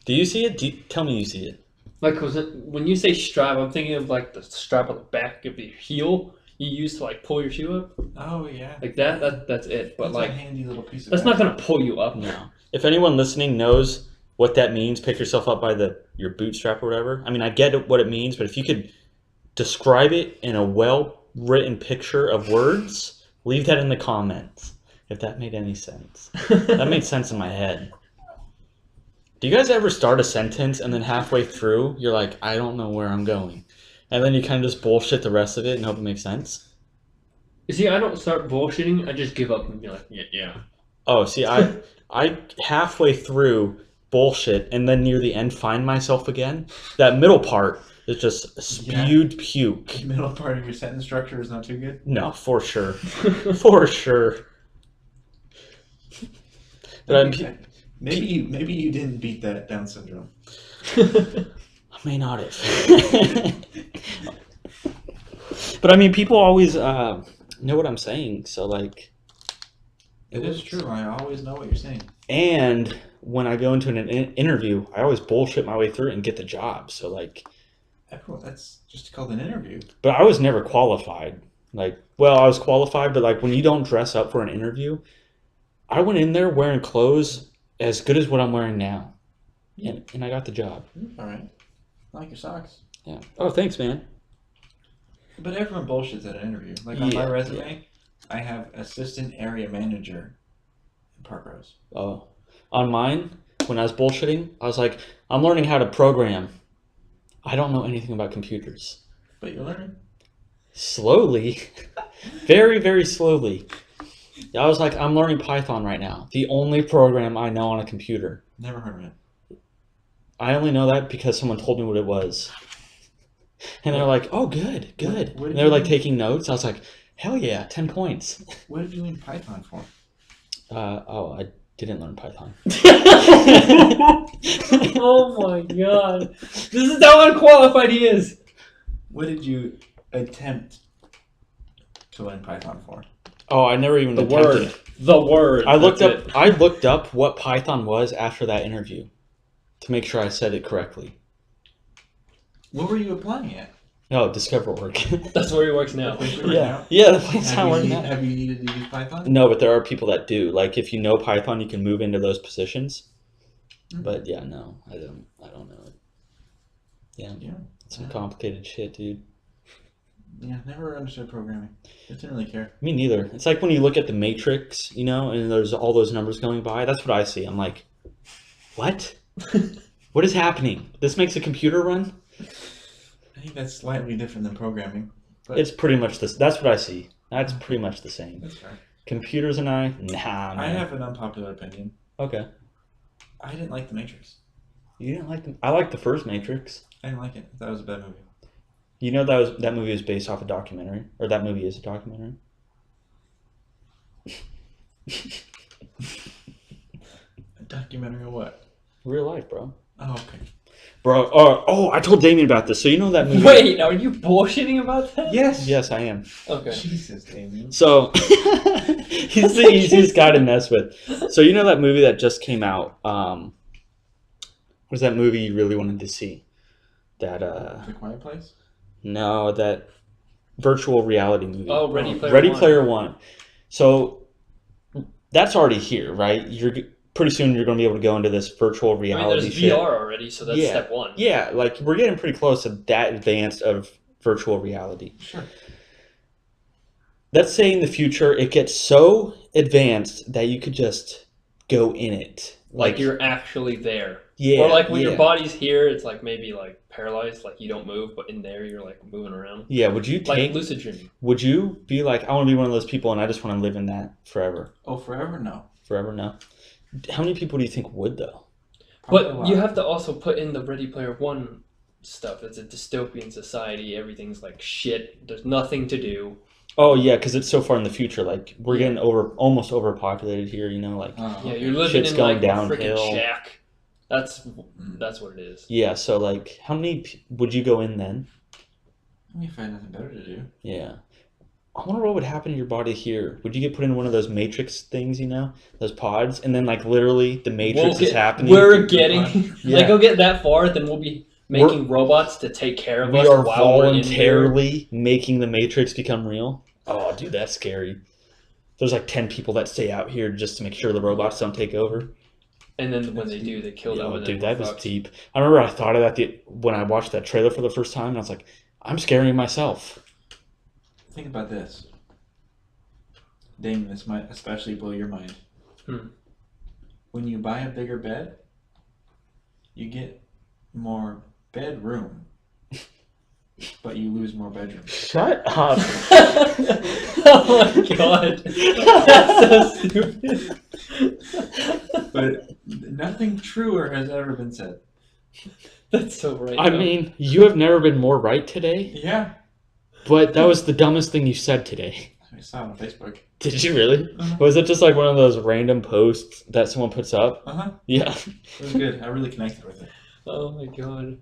Do you see it? Tell me you see it. Like, when you say strap, I'm thinking of like the strap on the back of your heel you use to like pull your shoe up. Oh yeah. Like that's it. But That's like, a handy little piece of that's not gonna pull you up. No. If anyone listening knows what that means, pick yourself up by your bootstrap or whatever. I mean, I get what it means, but if you could describe it in a well-written picture of words, leave that in the comments. If that made any sense. That made sense in my head. Do you guys ever start a sentence and then halfway through, you're like, I don't know where I'm going. And then you kind of just bullshit the rest of it and hope it makes sense? You see, I don't start bullshitting. I just give up and be like, yeah. Oh, see, I halfway through bullshit and then near the end find myself again. That middle part is just spewed puke. The middle part of your sentence structure is not too good. No, for sure. For sure. But Maybe you didn't beat that Down syndrome. I may not have. But I mean, people always know what I'm saying, so like... It is true. I always know what you're saying. And when I go into an interview, I always bullshit my way through it and get the job, so like... That's just called an interview. But I was never qualified. Like, well, I was qualified, but like when you don't dress up for an interview, I went in there wearing clothes as good as what I'm wearing now. And I got the job. All right. I like your socks. Yeah. Oh, thanks, man. But everyone bullshits at an interview. Like on my resume, I have assistant area manager in Park Rose. Oh. On mine, when I was bullshitting, I was like, I'm learning how to program. I don't know anything about computers. But you're learning. Slowly. Very, very slowly. I was like, I'm learning Python right now. The only program I know on a computer. Never heard of it. I only know that because someone told me what it was. And they're like, oh, good. What And they're like taking notes. I was like, hell yeah, 10 points. What did you learn Python for? I didn't learn Python. Oh my god. This is how unqualified he is. What did you attempt to learn Python for? Oh, I never even The attempted word. it. The word. I looked That's up. I looked up what Python was after that interview to make sure I said it correctly. What were you applying at? No, Discover Work. it. That's where he works now. Yeah, the place I work now. Have you needed to use Python? No, but there are people that do. Like, if you know Python, you can move into those positions. Mm-hmm. But yeah, no, I don't know it. Yeah, some complicated shit, dude. Yeah, never understood programming. Just didn't really care. Me neither. It's like when you look at the Matrix, and there's all those numbers going by. That's what I see. I'm like, what? What is happening? This makes a computer run? I think that's slightly different than programming. But It's pretty much this. That's what I see. That's pretty much the same. that's fair. Computers and I, nah, man. I have an unpopular opinion. Okay. I didn't like The Matrix. You didn't like them? I liked the first Matrix. I didn't like it. I thought it was a bad movie. You know that movie was based off a documentary, or that movie is a documentary. A documentary on what? Real life, bro. Oh, okay. Bro, I told Damien about this. So you know that movie? Wait, are you bullshitting about that? Yes. Yes, I am. Okay. Jesus, Damien. So he's the easiest guy to mess with. So you know that movie that just came out? What was that movie you really wanted to see? That The Quiet Place? No, that virtual reality movie. Oh, Ready Player Ready One. Player One. So that's already here, right? Pretty soon you're going to be able to go into this virtual I mean, reality there's shit. VR already, so that's step one. Yeah, like we're getting pretty close to that advanced of virtual reality. Sure. let's say in the future it gets so advanced that you could just go in it. Like you're actually there. Yeah. Or like when yeah. your body's here, it's like maybe like paralyzed, like you don't move, but in there you're like moving around. Yeah, would you Like take lucid dreaming. would you be like, I want to be one of those people and I just want to live in that forever? Oh, forever? No. Forever? No. How many people do you think would though? Probably a But lot. you have to also put in the Ready Player One stuff. It's a dystopian society. Everything's like shit. There's nothing to do. Oh yeah, because it's so far in the future. Like we're Yeah. getting almost overpopulated here. You know, like Oh, Yeah, okay. you're living Shit's in going like downhill. a freaking shack. That's what it is. yeah. So like, how many would you go in then? I mean, if I had nothing better to do. Yeah. I wonder what would happen to your body here. Would you get put in one of those Matrix things, you know, those pods, and then like literally the Matrix is happening? We're getting Yeah. like go get that far, then we'll be making robots to take care of We us are while we're in here. voluntarily making the Matrix become real. Oh, dude, that's scary. There's like 10 people that stay out here just to make sure the robots don't take over. And then when they do, they kill them. Oh, and dude, then that was deep. I remember I thought of that when I watched that trailer for the first time, and I was like, I'm scaring myself. Think about this. Damon, this might especially blow your mind. When you buy a bigger bed, you get more bedroom, but you lose more bedroom. Shut up. Oh my god, that's so stupid. But nothing truer has ever been said. That's so right. I though. mean, you have never been more right today, Yeah. but that was the dumbest thing you said today. I saw it on Facebook. Did you really? Uh-huh. Was it just like one of those random posts that someone puts up? Uh-huh. Yeah. It was good. I really connected with it. Oh my god.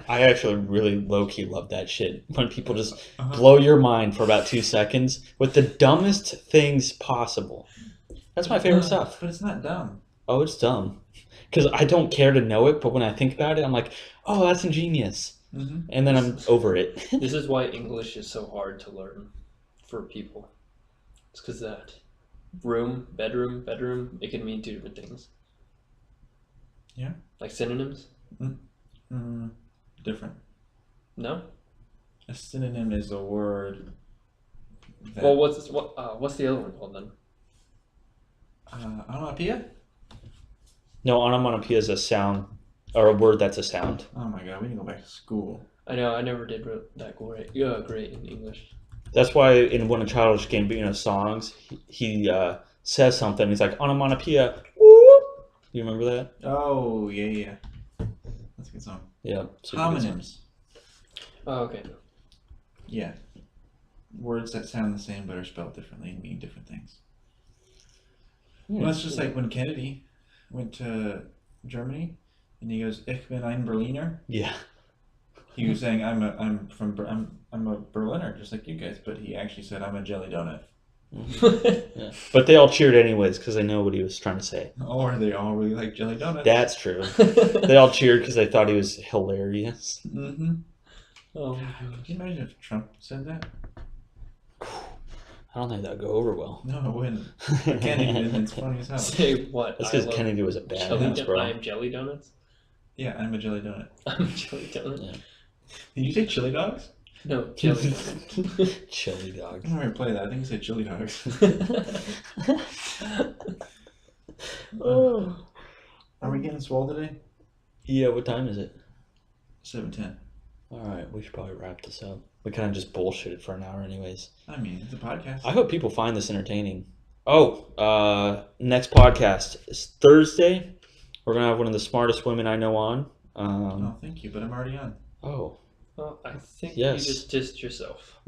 I actually really low-key love that shit. When people just Uh-huh. blow your mind for about 2 seconds with the dumbest things possible. That's my favorite stuff. But it's not dumb. Oh, it's dumb. Because I don't care to know it, but when I think about it, I'm like, oh, that's ingenious. Mm-hmm. And then I'm over it. This is why English is so hard to learn for people. It's because that bedroom, it can mean two different things. Yeah. Like synonyms? Different. No? A synonym is a word that... Well, what's the other one called then? Onomatopoeia? No, onomatopoeia is a sound, or a word that's a sound. Oh my god, we need to go back to school. I know, I never did that great. Yeah, great in English. That's why in one of Childish Gambino's songs, he says something. He's like, onomatopoeia. Whoop. You remember that? Oh, yeah. That's a good song. Yeah. super good song. Homonyms. Oh, okay. Yeah. Words that sound the same but are spelled differently and mean different things. Well, that's just like when Kennedy went to Germany and he goes, "Ich bin ein Berliner." Yeah. He was saying, I'm a Berliner, just like you guys, but he actually said, "I'm a jelly donut." Yeah. But they all cheered anyways because they know what he was trying to say. Or they all really like jelly donuts. That's true. They all cheered because they thought he was hilarious. Mm-hmm. Oh my Can gosh. you imagine if Trump said that? I don't think that would go over well. No, it wouldn't. But Kennedy did, and it's funny as hell. Say what? That's I because love Kennedy was a badass, bro. I am jelly donuts. Yeah, I'm a jelly donut. I'm a jelly donut. Yeah. Did you say chili dogs? No, jelly donuts. Chili dogs. I don't remember play that. I think you said chili dogs. Oh. Are we getting swole today? Yeah, what time is it? 7:10. Alright, we should probably wrap this up. We kind of just bullshitted for an hour anyways. I mean, it's a podcast. I hope people find this entertaining. Oh, next podcast is Thursday. We're going to have one of the smartest women I know on. Oh, thank you, but I'm already on. Oh. Well, I think Yes. you just dissed yourself.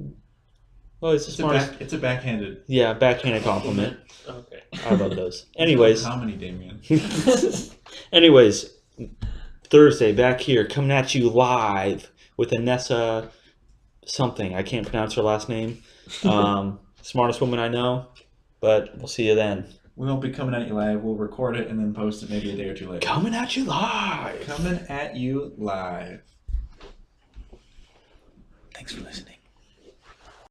Well, it's the smartest. It's a backhanded. Yeah, backhanded compliment. Okay. I love those. Anyways. Comedy, Damien. Anyways, Thursday back here coming at you live with Anessa something. I can't pronounce her last name. Smartest woman I know. But we'll see you then. We won't be coming at you live. We'll record it and then post it maybe a day or two later. Coming at you live. Coming at you live. Thanks for listening.